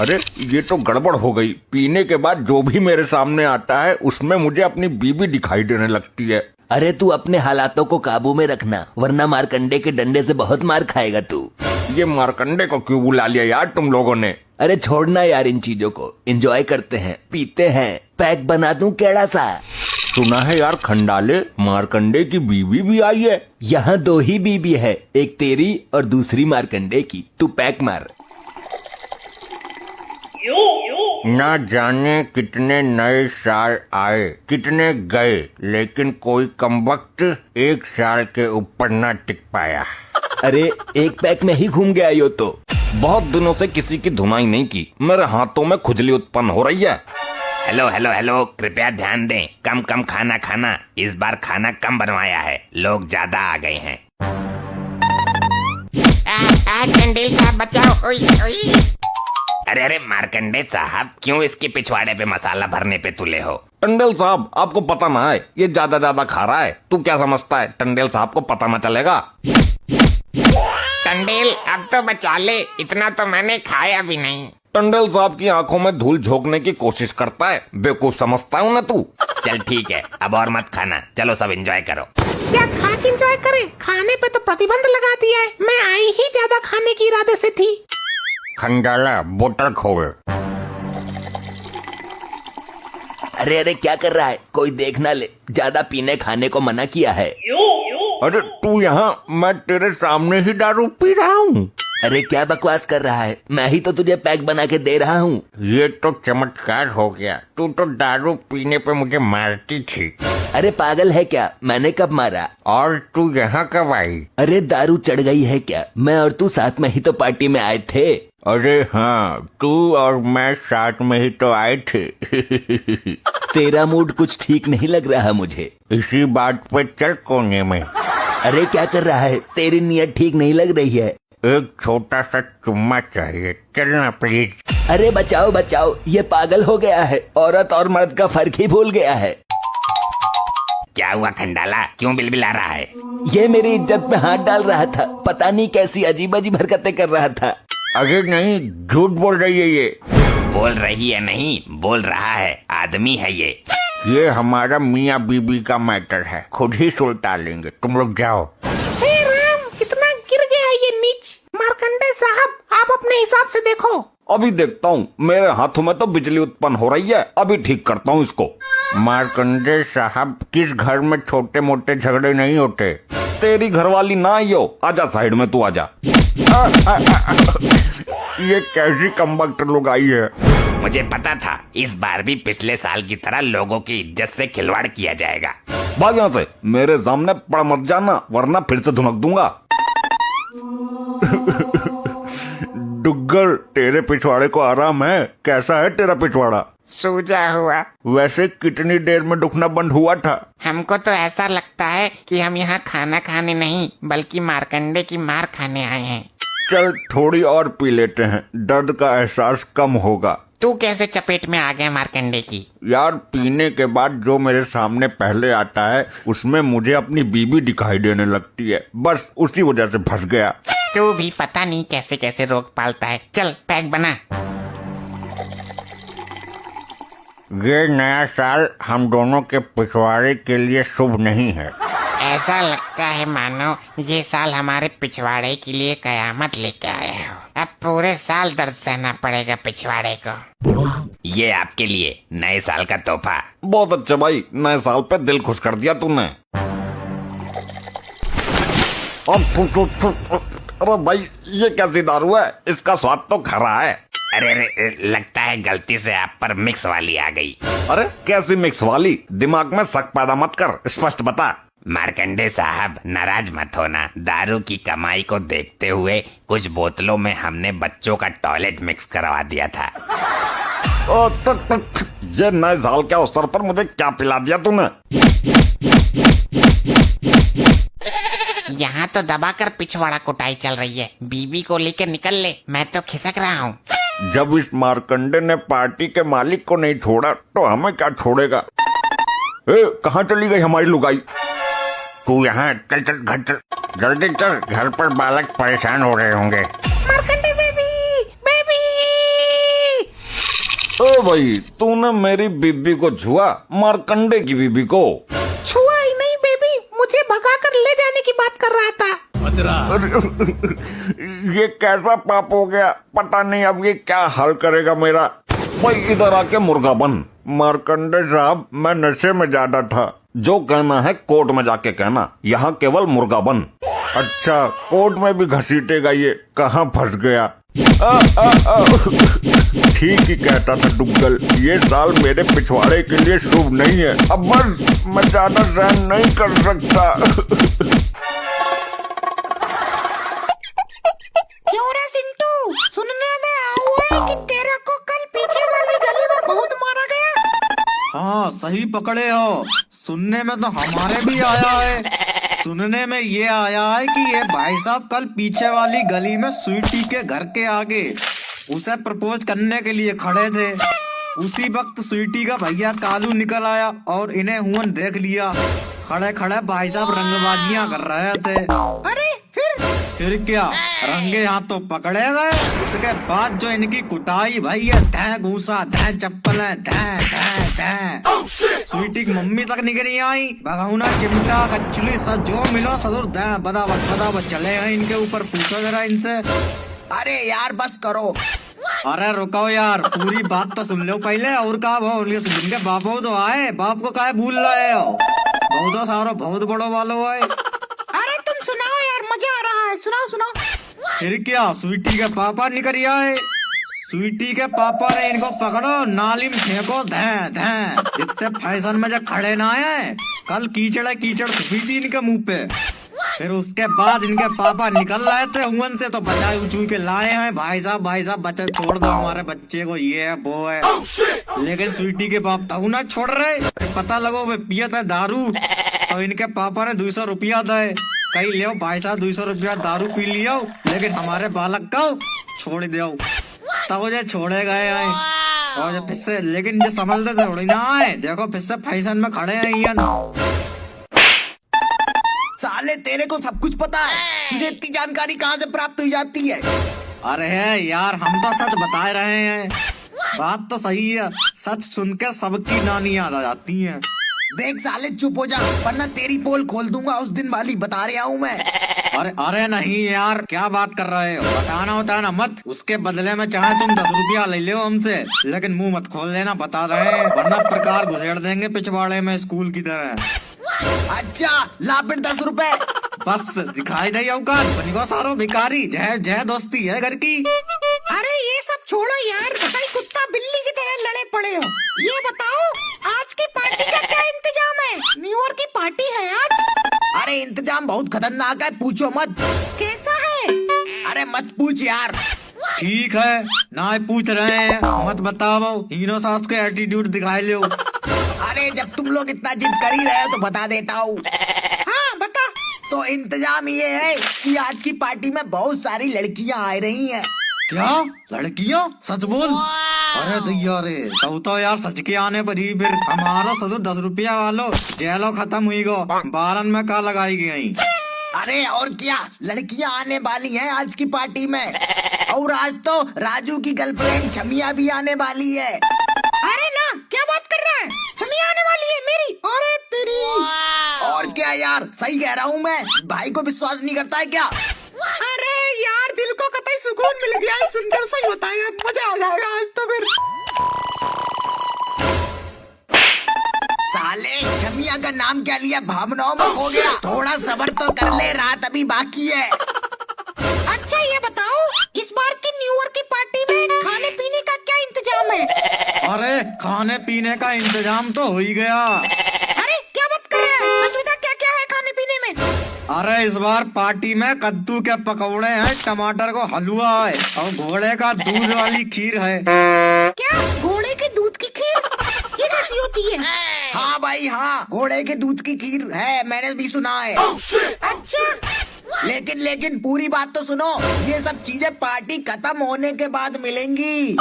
अरे ये तो गड़बड़ हो गई, पीने के बाद जो भी मेरे सामने आता है उसमें मुझे अपनी बीबी दिखाई देने लगती है। अरे तू अपने हालातों को काबू में रखना, वरना मारकंडे के डंडे से बहुत मार खाएगा तू। ये मारकंडे को क्यों बुला लिया यार तुम लोगों ने? अरे छोड़ना यार इन चीजों को, एंजॉय करते हैं, पीते हैं। पैक बना दूं केड़ा सा? सुना है यार खंडाले, मारकंडे की बीवी भी आई है। यहाँ 2 ही बीबी है, एक तेरी और दूसरी मारकंडे की। तू पैक मार। ना जाने कितने नए साल आए, कितने गए, लेकिन कोई कमबख्त 1 साल के ऊपर ना टिक पाया। अरे एक पैक में ही घूम गया यो तो। बहुत दिनों से किसी की धुनाई नहीं की, मेरे हाथों में खुजली उत्पन्न हो रही है। हेलो हेलो हेलो, कृपया ध्यान दें, कम कम खाना खाना। इस बार खाना कम बनवाया है, लोग ज्यादा आ गए हैं। टंडेल साहब बचाओ। ओई ओई। अरे अरे मार्कंडे साहब, क्यों इसके पिछवाड़े पे मसाला भरने पे तुले हो? टंडेल साहब, आपको पता ना है, ये ज्यादा खा रहा है। तू क्या समझता है टंडेल साहब को पता ना चलेगा? टंडेल अब तो बचा ले, इतना तो मैंने खाया भी नहीं। टंडेल साहब की आंखों में धूल झोंकने की कोशिश करता है, बेवकूफ समझता हूँ ना तू। चल ठीक है, अब और मत खाना, चलो सब एंजॉय करो। क्या खा के एंजॉय करें? खाने पे तो प्रतिबंध लगा दिया है। मैं आई ही ज्यादा खाने के इरादे से थी। खंडाला बोतल खोल। अरे अरे क्या कर रहा है, कोई देख ना ले, ज्यादा पीने खाने को मना किया है। अरे तू यहाँ, मैं तेरे सामने ही दारू पी रहा हूँ। अरे क्या बकवास कर रहा है, मैं ही तो तुझे पैक बना के दे रहा हूँ। ये तो चमत्कार हो गया, तू तो दारू पीने पे मुझे मारती थी। अरे पागल है क्या, मैंने कब मारा? और तू यहाँ कब आई? अरे दारू चढ़ गई है क्या, मैं और तू साथ में ही तो पार्टी में आए थे। अरे हाँ, तू और मैं साथ में ही तो आए थे। तेरा मूड कुछ ठीक नहीं लग रहा मुझे। इसी बात पे चल कोने में। अरे क्या कर रहा है, तेरी नीयत ठीक नहीं लग रही है। एक छोटा सा चुम्मा चाहिए, चलना प्लीज। अरे बचाओ बचाओ, ये पागल हो गया है, औरत और मर्द का फर्क ही भूल गया है। क्या हुआ खंडाला, क्यों बिलबिला रहा है? ये मेरी इज्जत में हाथ डाल रहा था, पता नहीं कैसी अजीब अजीब हरकतें कर रहा था। अरे नहीं, झूठ बोल रही है ये। बोल रही है नहीं, बोल रहा है, आदमी है ये हमारा मियाँ बीबी का मैटर है, खुद ही सुलटा लेंगे, तुम लोग जाओ। हे राम, कितना गिर गया ये नीच। मार्कंडे साहब, आप अपने हिसाब से देखो। अभी देखता हूँ, मेरे हाथों में तो बिजली उत्पन्न हो रही है, अभी ठीक करता हूँ इसको। मार्कंडे साहब, किस घर में छोटे मोटे झगड़े नहीं होते। तेरी घरवाली ना आई हो, आजा साइड में, तू आजा। ये कैसी कमबख्त लोग आई है। मुझे पता था इस बार भी पिछले साल की तरह लोगों की इज्जत से खिलवाड़ किया जाएगा। भाग यहाँ से, मेरे सामने पड़ मत जाना, वरना फिर से धुनक दूंगा। डुग्गल, तेरे पिछवाड़े को आराम है? कैसा है तेरा पिछवाड़ा? सूजा हुआ। वैसे कितनी देर में दुखना बंद हुआ था? हमको तो ऐसा लगता है कि हम यहाँ खाना खाने नहीं बल्कि मार्कंडे की मार खाने आए हैं। चल थोड़ी और पी लेते हैं, दर्द का एहसास कम होगा। तू कैसे चपेट में आ गया मार्कंडे की? यार, पीने के बाद जो मेरे सामने पहले आता है उसमें मुझे अपनी बीबी दिखाई देने लगती है, बस उसी वजह से फंस गया। तू भी पता नहीं कैसे कैसे रोग पालता है। चल पैक बना। ये नया साल हम दोनों के पिछवाड़े के लिए शुभ नहीं है। ऐसा लगता है मानो ये साल हमारे पिछवाड़े के लिए कयामत लेके आए हो। अब पूरे साल दर्द सहना पड़ेगा पिछवाड़े को। ये आपके लिए नए साल का तोहफा। बहुत अच्छा भाई, नए साल पे दिल खुश कर दिया तूने। अरे भाई, ये कैसी दारू है, इसका स्वाद तो खरा है। अरे लगता है गलती से आप पर मिक्स वाली आ गई। अरे कैसी मिक्स वाली, दिमाग में शक पैदा मत कर, स्पष्ट बता। मार्कंडे साहब, नाराज मत होना, दारू की कमाई को देखते हुए कुछ बोतलों में हमने बच्चों का टॉयलेट मिक्स करवा दिया था। ये नए साल के अवसर पर मुझे क्या पिला दिया तूने? यहाँ तो दबाकर पिछवाड़ा कुटाई चल रही है। बीबी को लेकर निकल ले, मैं तो खिसक रहा हूँ। जब इस मार्कंडे ने पार्टी के मालिक को नहीं छोड़ा तो हमें क्या छोड़ेगा? कहाँ चली गई हमारी लुगाई? तू यहाँ चल चल, घर चल, जल्दी चल, घर पर बालक परेशान हो रहे होंगे। Markande baby, baby. ओ भाई, तूने मेरी बीबी को छुआ, मार्कंडे की बीबी को? छुआ ही नहीं बेबी, मुझे भगाकर ले जाने की बात कर रहा था। ये कैसा पाप हो गया, पता नहीं अब ये क्या हल करेगा मेरा। भाई इधर आके मुर्गा बन। मार्कंडे साहब, मैं नशे में ज्यादा था, जो कहना है कोर्ट में जाके कहना, यहाँ केवल मुर्गा बन। अच्छा, कोर्ट में भी घसीटेगा ये, कहाँ फंस गया। ठीक ही कहता था डुग्गल, ये साल मेरे पिछवाड़े के लिए शुभ नहीं है। अब बस, मैं ज्यादा सहन नहीं कर सकता। क्यों रे सिंटू, सुनने में आया है कि तेरे को कल पीछे वाली गली में बहुत मारा गया। हाँ सही पकड़े हो, सुनने में तो हमारे भी आया है। सुनने में ये आया है कि ये भाई साहब कल पीछे वाली गली में स्वीटी के घर के आगे उसे प्रपोज करने के लिए खड़े थे। उसी वक्त स्वीटी का भैया कालू निकल आया और इन्हें हुन देख लिया। खड़े खड़े भाई साहब रंगबाजियां कर रहे थे। अरे फिर क्या, रंगे हाथ तो पकड़े गए। उसके बाद जो इनकी कुटाई भाई है, धै घूसा, धै चप्पल, स्वीटी की मम्मी तक निकली आई। भगौना, चिमटा, कचली सब जो मिलो सदुर धै बदावत चले गए इनके ऊपर। पूछो जरा इनसे, अरे यार बस करो। अरे रुको यार, पूरी बात तो सुन लो पहले। और का वो इनके बापो तो आए, बाप को काहे भूल रहे हो? बहुत सारो बहुत बड़ो वालो है। अरे तुम सुनाओ यार, मजा आ रहा है, सुनाओ सुनाओ। फिर क्या, स्वीटी के पापा निकल आए। स्वीटी के पापा ने इनको पकड़ो, नाली में फेंको, धैं धैं। इतने फैशन में जो खड़े ना है, कल कीचड़ कीचड़ स्वीटी इनके मुंह पे। फिर उसके बाद इनके पापा निकल रहे थे हुन से, तो बचाए उचू के लाए हैं। भाई साहब बच्चे छोड़ दो हमारे बच्चे को, ये है वो है। लेकिन स्वीटी के बाप तो ना छोड़ रहे। पता लगो वे पियत है दारू, तो इनके पापा ने 200 रुपया दे, कहीं ले भाई साहब 200 रुपया दारू पी लियो, लेकिन हमारे बालक को छोड़ दो। तब जो छोड़े गए हैं, और फिर से, लेकिन जो समझते थोड़ी ना है, देखो फिर से फैशन में खड़े हैं ये। साले तेरे को सब कुछ पता है, तुझे इतनी जानकारी कहाँ से प्राप्त हो जाती है? अरे यार, हम तो सच बता रहे हैं। बात तो सही है, सच सुन के सबकी नानी याद आ जाती है। देख साले चुप हो जा, वरना तेरी पोल खोल दूंगा उस दिन वाली, बता रहा हूँ मैं। अरे नहीं यार, क्या बात कर रहे हो? बताना होता है ना मत, उसके बदले में चाहे तुम 10 रुपया ले लो हमसे, लेकिन मुंह मत खोल लेना, बता रहे हैं, वरना प्रकार घुसेड़ देंगे पिछवाड़े में स्कूल की तरह। अच्छा ला फिर 10 रुपए। बस दिखाई दे औकात, बनिको सारो भिखारी, जय जय दोस्ती है घर की। अरे ये सब छोड़ो यार, बताई कुत्ता बिल्ली की तरह लड़े पड़े हो। ये बताओ आज की पार्टी का क्या इंतजाम है? न्यू ईयर की पार्टी है आज। अरे इंतजाम बहुत खतरनाक है, पूछो मत। कैसा है? अरे मत पूछ यार। ठीक है, ना पूछ रहे हैं, मत बताओ। हीनो सास को एटीट्यूड दिखाई लो। अरे जब तुम लोग इतना जिद कर ही रहे हो तो बता देता हूँ। हाँ बता। तो इंतजाम ये है कि आज की पार्टी में बहुत सारी लड़कियां आ रही हैं। क्या लड़कियां? सच बोल। अरे दैया रे, तब तो यार सच के आने पर ही फिर हमारा ससुर 10 रुपया वालो जेलो खत्म हुई गो, बारन में का लगाई गई। अरे और क्या, लड़कियां आने वाली हैं आज की पार्टी में। और आज तो राजू की गर्लफ्रेंड छमिया भी आने वाली है। अरे ना, क्या बात कर रहा है? छमिया आने वाली है मेरी? अरे तेरी। और क्या यार, सही कह रहा हूँ मैं। भाई को विश्वास नहीं करता है क्या? अरे यार, दिल को कतई सुकून मिल गया है सुनकर। सही होता है यार, मजा आ जाएगा आज तो फिर। साले छमिया का नाम क्या लिया, भावनाओं में खो गया। थोड़ा सब्र तो कर ले, रात अभी बाकी है। अच्छा ये बताओ, इस बार की न्यू ईयर की पार्टी में खाने पीने का क्या इंतजाम है? अरे खाने पीने का इंतजाम तो हो ही गया। अरे क्या बात कर रहा है? सच बता, क्या क्या है खाने पीने में? अरे इस बार पार्टी में कद्दू के पकौड़े हैं, टमाटर को हलवा है, और घोड़े का दूध वाली खीर है। क्या घोड़े के दूध की खीर? ये कैसी होती है? हाँ भाई हाँ, घोड़े के दूध की खीर है, मैंने भी सुना है। अच्छा लेकिन पूरी बात तो सुनो। ये सब चीजें पार्टी खत्म होने के बाद मिलेंगी।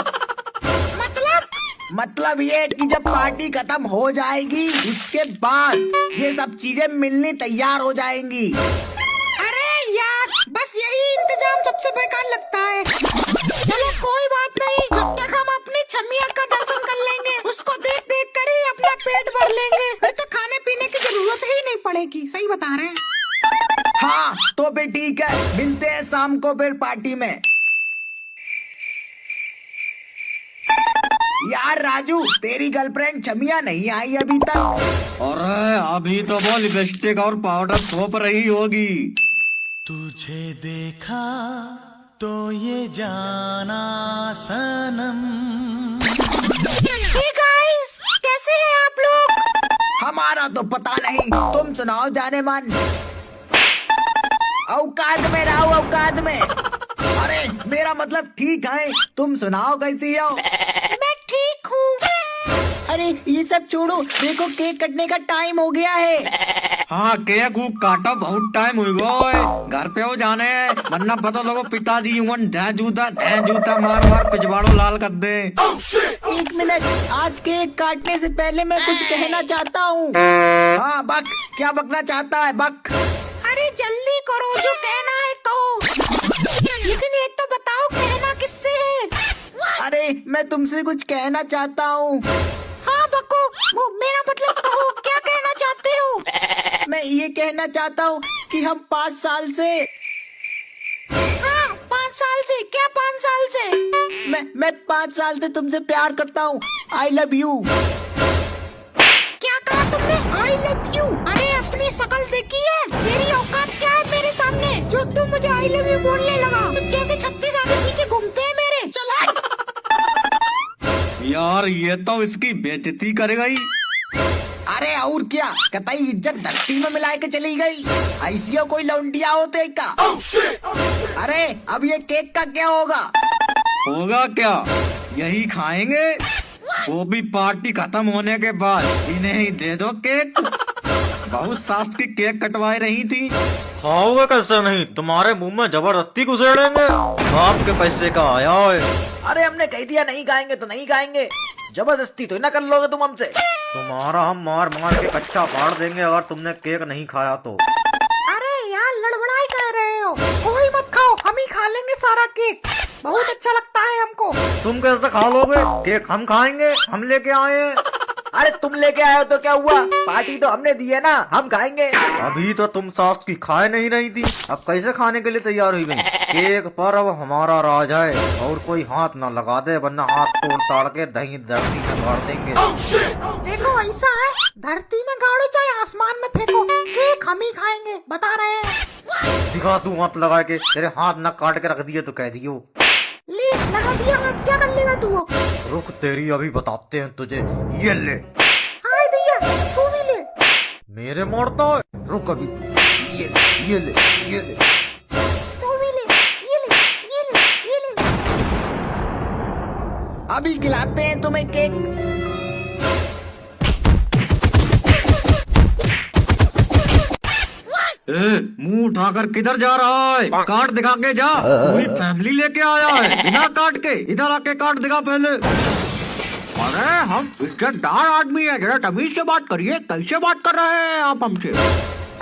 मतलब ये कि जब पार्टी खत्म हो जाएगी, उसके बाद ये सब चीजें मिलनी तैयार हो जाएंगी। अरे यार, बस यही इंतजाम सबसे बेकार लगता है। चलो कोई बात नहीं, जब तक हम अपनी छमिया का दर्शन कर लेंगे, उसको देख देख कर ही अपना पेट भर लेंगे, फिर तो खाने पीने की जरूरत ही नहीं पड़ेगी। सही बता रहे हैं। हाँ तो फिर ठीक है, मिलते हैं शाम को फिर पार्टी में। यार राजू, तेरी गर्लफ्रेंड छमिया नहीं आई अभी तक? अरे अभी तो वो लिपस्टिक और पाउडर थोप रही होगी। तुझे देखा तो ये जाना सनम। Hey guys, कैसे हैं आप लोग? हमारा तो पता नहीं, तुम सुनाओ जाने मन। औकात में रहो, औकात में। अरे मेरा मतलब ठीक है, तुम सुनाओ कैसी हो? मैं ठीक हूँ। अरे ये सब छोड़ो, देखो केक कटने का टाइम हो गया है। हाँ केक वूक काटा, बहुत टाइम हुई गो। घर पे हो जाने, वरना पता लोगो पिताजी यूं जूता मार मार पिछवाड़ो लाल कर दे। एक मिनट, आज केक काटने से पहले मैं कुछ कहना चाहता हूँ। हाँ बक, क्या बकना चाहता है बक? अरे जल्दी करो, जो कहना है कहो। लेकिन ये तो बताओ, कहना किससे है? अरे मैं तुमसे कुछ कहना चाहता हूँ। हाँ बको, वो मेरा मतलब कहो, क्या कहना चाहते हो? मैं ये कहना चाहता हूँ कि हम 5 साल से। हाँ 5 साल से क्या 5 साल से? मैं 5 साल से तुमसे प्यार करता हूँ। I love you. क्या कहा तुमने? I love you? अरे अपनी शक्ल देखी है? तेरी औकात क्या है मेरे सामने जो तुम मुझे आई लव यू बोलने लगा? तुम जैसे 36 आगे पीछे घूमते हैं मेरे। चला यार ये तो इसकी बेइज्जती करेगा ही। अरे और क्या, कतई इज्जत धरती में मिला के चली गई। ऐसी कोई लौंडिया होते का। अरे अब ये केक का क्या होगा? होगा क्या, यही खाएंगे, वो भी पार्टी खत्म होने के बाद। इन्हें ही दे दो केक। बहुत सास की केक कटवाई रही थी। खाओगे कैसे नहीं, तुम्हारे मुंह में जबरदस्ती घुसेड़ेंगे। बाप के पैसे का आया है। अरे हमने कह दिया नहीं खाएंगे तो नहीं खाएंगे, जबरदस्ती तो ना कर लोगे तुम हमसे। तुम्हारा हम मार मार के कच्चा फाड़ देंगे अगर तुमने केक नहीं खाया तो। अरे यार लड़बड़ाई कर रहे हो, कोई मत खाओ, हम ही खा लेंगे सारा केक। बहुत अच्छा लगता है हमको। तुम कैसे खा लोगे केक? हम खाएंगे, हम लेके आए हैं। अरे तुम लेके आए हो तो क्या हुआ, पार्टी तो हमने दी है ना, हम खाएंगे। अभी तो तुम सास की खाए नहीं रही थी, अब कैसे खाने के लिए तैयार हुई गई? केक पर अब हमारा राज है और कोई हाथ ना लगा दे, वरना हाथ तोड़ ताड़ के दही धरती में गाड़ देंगे। देखो ऐसा है, धरती में गाड़ो चाहे आसमान में फेंको, केक हम ही खाएंगे, बता रहे हैं। दिखा तू हाथ लगा के, तेरे हाथ न काट के रख दिए तो कह दियो। ले लगा दिया, अब क्या कर लेगा तू? रुक तेरी अभी बताते हैं तुझे। ये ले। हाय दिया, तू भी ले। मेरे मोड़ता है, रुक अभी। ये ले, ये ले। तू भी ले, ये ले, ये ले, ये ले। अभी खिलाते हैं तुम्हें केक। मुंह उठाकर किधर जा रहा है? कार्ड दिखा के जा। पूरी फैमिली लेके आया है, बिना कार्ड के। इधर आके कार्ड दिखा पहले। अरे हम इज्जतदार आदमी है, जरा तमीज से बात करिए। कैसे बात कर रहे हैं आप हमसे?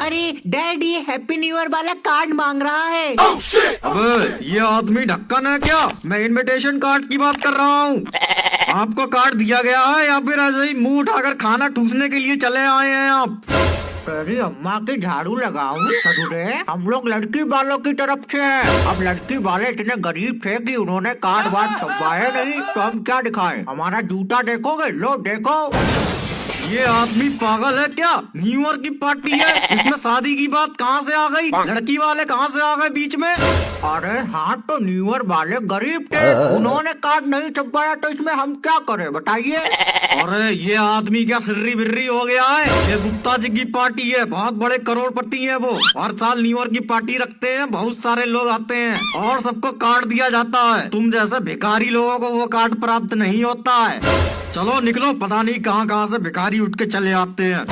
अरे डैड ये हैप्पी न्यू ईयर वाला कार्ड मांग रहा है। अबे ये आदमी ढक्कन है क्या? मैं इनविटेशन कार्ड की बात कर रहा हूँ। आपको कार्ड दिया गया है या फिर ऐसे ही मुंह उठाकर खाना ठूसने के लिए चले आए हैं आप? तेरी अम्मा की झाड़ू लगाऊं ससुरे, हम लोग लड़की वालों की तरफ से हैं। अब लड़की वाले इतने गरीब थे कि उन्होंने कार्ड वार्ड छपवाए नहीं, तो हम क्या दिखाएं? हमारा जूता देखोगे? लो देखो। ये आदमी पागल है क्या? न्यू ईयर की पार्टी है, इसमें शादी की बात कहाँ से आ गई? लड़की वाले कहाँ से आ गए बीच में? अरे हाँ तो न्यू ईयर वाले गरीब थे, उन्होंने कार्ड नहीं छपवाया, तो इसमें हम क्या करें बताइए? अरे ये आदमी क्या सिर्री बिर्री हो गया है? ये गुप्ता जी की पार्टी है, बहुत बड़े करोड़पति हैं वो। हर साल न्यू ईयर की पार्टी रखते हैं, बहुत सारे लोग आते हैं और सबको कार्ड दिया जाता है। तुम जैसे भिखारी लोगों को वो कार्ड प्राप्त नहीं होता है। चलो निकलो, पता नहीं कहाँ से भिखारी उठ के चले आते हैं।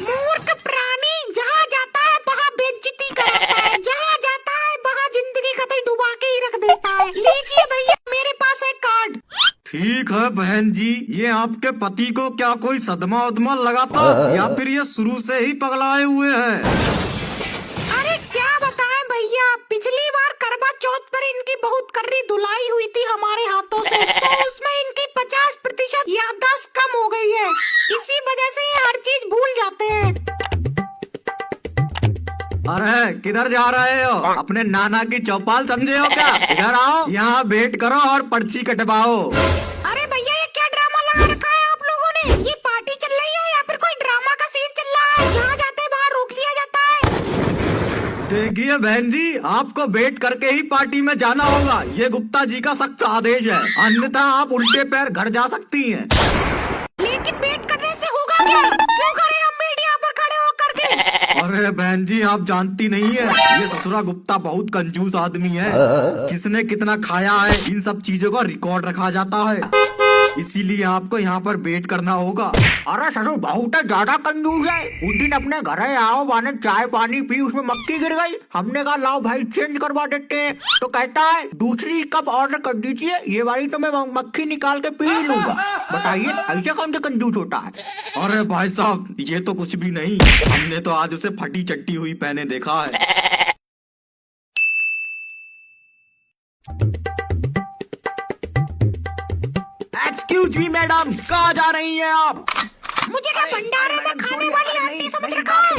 मूर्ख प्राणी, जहाँ जाता है वहाँ बेइज्जती कराता है, जहाँ जाता है वहाँ जिंदगी कतई डुबा के ही रख देता है। लीजिए भैया, मेरे पास है कार्ड। ठीक है बहन जी, ये आपके पति को क्या कोई सदमा उदमा लगा था या फिर ये शुरू से ही पगलाए हुए हैं? अरे क्या बताएं भैया, पिछली बार करवा चौथ पर इनकी बहुत कर्री धुलाई हुई थी हमारे हाथों से, तो उसमें इनकी 50% याददाश्त कम हो गई है। इसी वजह से ये हर चीज भूल जाते हैं। अरे किधर जा रहे हो? अपने नाना की चौपाल समझे हो क्या? इधर आओ, यहाँ वेट करो और पर्ची कटवाओ। अरे भैया ये क्या ड्रामा लगा रखा है आप लोगों ने? ये पार्टी चल रही है या फिर कोई ड्रामा का सीन चल रहा है? जहाँ जाते हैं वहाँ रोक लिया जाता है। देखिए बहन जी, आपको वेट करके ही पार्टी में जाना होगा, ये गुप्ता जी का सख्त आदेश है, अन्यथा आप उल्टे पैर घर जा सकती हैं। लेकिन वेट करने से होगा क्या? क्यों करें हम मीडिया पर खड़े होकर के? अरे बहन जी आप जानती नहीं है, ये ससुरा गुप्ता बहुत कंजूस आदमी है। किसने कितना खाया है इन सब चीजों का रिकॉर्ड रखा जाता है, इसीलिए आपको यहाँ पर वेट करना होगा। अरे ससुर बहुत ज्यादा कंजूस है। उस दिन अपने घर आओ, माने चाय पानी पी, उसमें मक्खी गिर गई। हमने कहा लाओ भाई चेंज करवा देते हैं, तो कहता है दूसरी कप ऑर्डर कर दीजिए, ये वाली तो मैं मक्खी निकाल के पी लूंगा। बताइए ऐसे कौन सा कंजूस होता है? अरे भाई साहब ये तो कुछ भी नहीं, हमने तो आज उसे फटी चट्टी हुई पहने देखा है। एक्सक्यूज मी मैडम, कहाँ जा रही हैं आप? मुझे क्या भंडारे में खाने वाली आंटी समझ रखा है?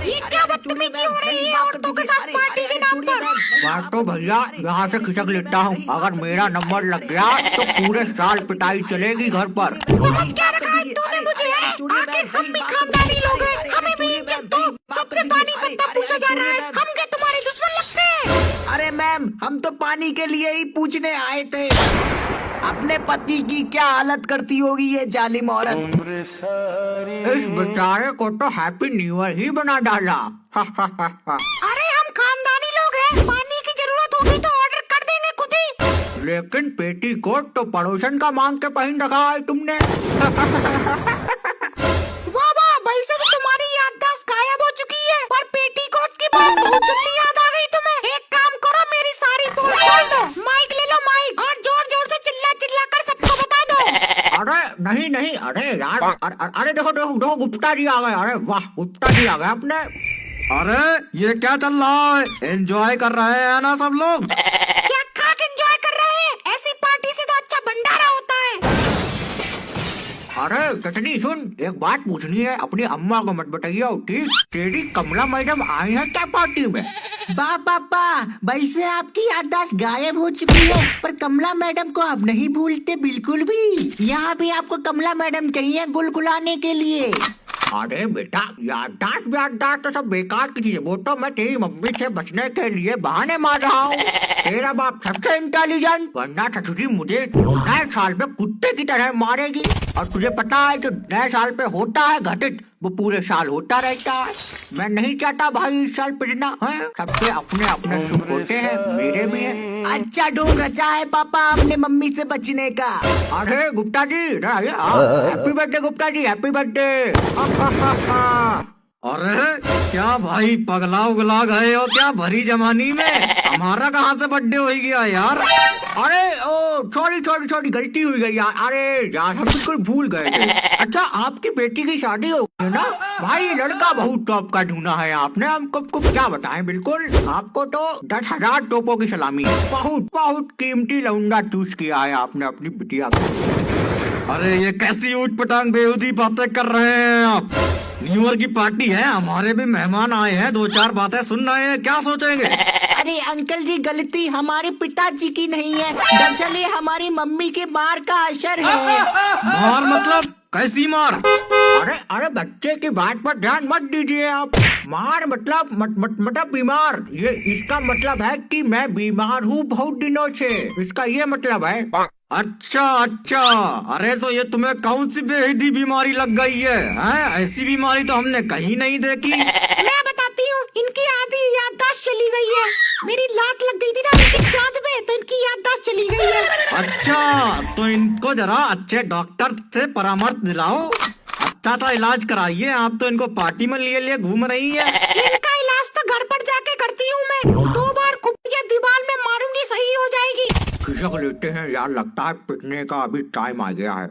ये क्या बदतमीजी हो रही है औरतों के साथ पार्टी के नाम पर? बात तो भैया यहाँ से खिसक लेता हूँ, अगर मेरा नंबर लग गया तो पूरे साल पिटाई चलेगी घर पर। समझ क्या रखा है तूने मुझे? आखिर हम भी खानदानी लोग हैं, हमें भी इज्जत दो। सबसे पानी पत्ता पूछा जा रहा है, हम क्या तुम्हारे दुश्मन लगते हैं? अरे मैम, हम तो पानी के लिए ही पूछने आए थे। अपने पति की क्या हालत करती होगी ये जालिम औरत। इस बेचारे को तो हैप्पी न्यू ईयर ही बना डाला। अरे हम खानदानी लोग हैं, पानी की जरूरत होगी तो ऑर्डर कर देंगे खुद ही। लेकिन पेटीकोट तो पड़ोसन का मांग के पहन रखा है तुमने। वाह वाह, भाई साहब तुम्हारी याददाश्त गायब हो चुकी है, पर पेटीकोट की बात बहुत जल्दी याद आ गई तुम्हें। एक काम करो, मेरी सारी पोल खोल दो, माइक ले लो माइक, और जोर जोर से चिल्ला चिल्ला कर सबको बता दो। अरे नहीं नहीं, अरे यार, अरे देखो देखो देखो, गुप्ता जी आ गए। अरे वाह, गुप्ता जी आ गए अपने। अरे ये क्या चल रहा है? एंजॉय कर रहे हैं ना सब लोग? क्या खाक एंजॉय कर रहे हैं? ऐसी पार्टी से तो अच्छा भंडारा होता है। अरे चटनी सुन, एक बात पूछनी है, अपनी अम्मा को मत बताइए ठीक? तेरी कमला मैडम आई है क्या पार्टी में? पापा, वैसे आपकी याददाश्त गायब हो चुकी है, पर कमला मैडम को आप नहीं भूलते बिल्कुल भी। यहाँ भी आपको कमला मैडम चाहिए गुलगुलाने के लिए। अरे बेटा, याददाश्त तो सब बेकार की चीज है। वो तो मैं तेरी मम्मी से बचने के लिए बहाने मार रहा हूँ। तेरा बाप सबसे इंटेलिजेंट, वरना ससुरी मुझे नए साल पे कुत्ते की तरह मारेगी। और तुझे पता है जो नए साल पे होता है घटित, वो पूरे साल होता रहता है। मैं नहीं चाहता भाई इस साल पिटना है। सबके अपने अपने सुख होते हैं, मेरे भी हैं। अच्छा ढोंग रचा है पापा अपने मम्मी से बचने का। अरे Gupta ji, happy birthday Gupta ji, happy birthday. अरे क्या भाई, पगला उगला गए हो क्या भरी जमानी में? हमारा कहाँ से बर्थडे हो गया यार? अरे ओ सॉरी, गलती हुई गई यार। अरे यार, हम बिल्कुल भूल गए थे। अच्छा, आपकी बेटी की शादी हो गई ना भाई? लड़का बहुत टॉप का ढूंढा है आपने, हमको क्या बताएं। बिल्कुल आपको तो 10,000 टोपों की सलामी है। बहुत बहुत कीमती लौंडा चूज किया है आपने अपनी बिटिया को। अरे ये कैसी ऊट पटांग बेहूदी बातें कर रहे हैं आप? न्यू ईयर की पार्टी है, हमारे भी मेहमान आए हैं, 2-4 बातें सुन रहे हैं, क्या सोचेंगे? अरे अंकल जी, गलती हमारे पिताजी की नहीं है, दरअसल ये हमारी मम्मी के मार का असर है। मार मतलब कैसी मार? अरे बच्चे की बात पर ध्यान मत दीजिए आप। मार मतलब मतलब बीमार। ये इसका मतलब है कि मैं बीमार हूँ बहुत दिनों से, इसका ये मतलब है। अच्छा, अरे तो ये तुम्हें कौन सी बेहदी बीमारी लग गई है? ऐसी बीमारी तो हमने कहीं नहीं देखी। मैं बताती हूँ, इनकी आधी याददाश्त चली गई है। मेरी लात लग गई थी ना इनकी चाँद पे, तो इनकी याददाश्त चली गई है। अच्छा, तो इनको जरा अच्छे डॉक्टर से परामर्श दिलाओ, अच्छा सा इलाज कराइए। आप तो इनको पार्टी में लिए घूम रही है। इनका इलाज तो घर पर जाके करती हूँ मैं, 2 बार कुपिया दीवार में मारूंगी, सही हो जाएगी। खिसक लेते हैं यार, लगता है पिटने का अभी टाइम आ गया है।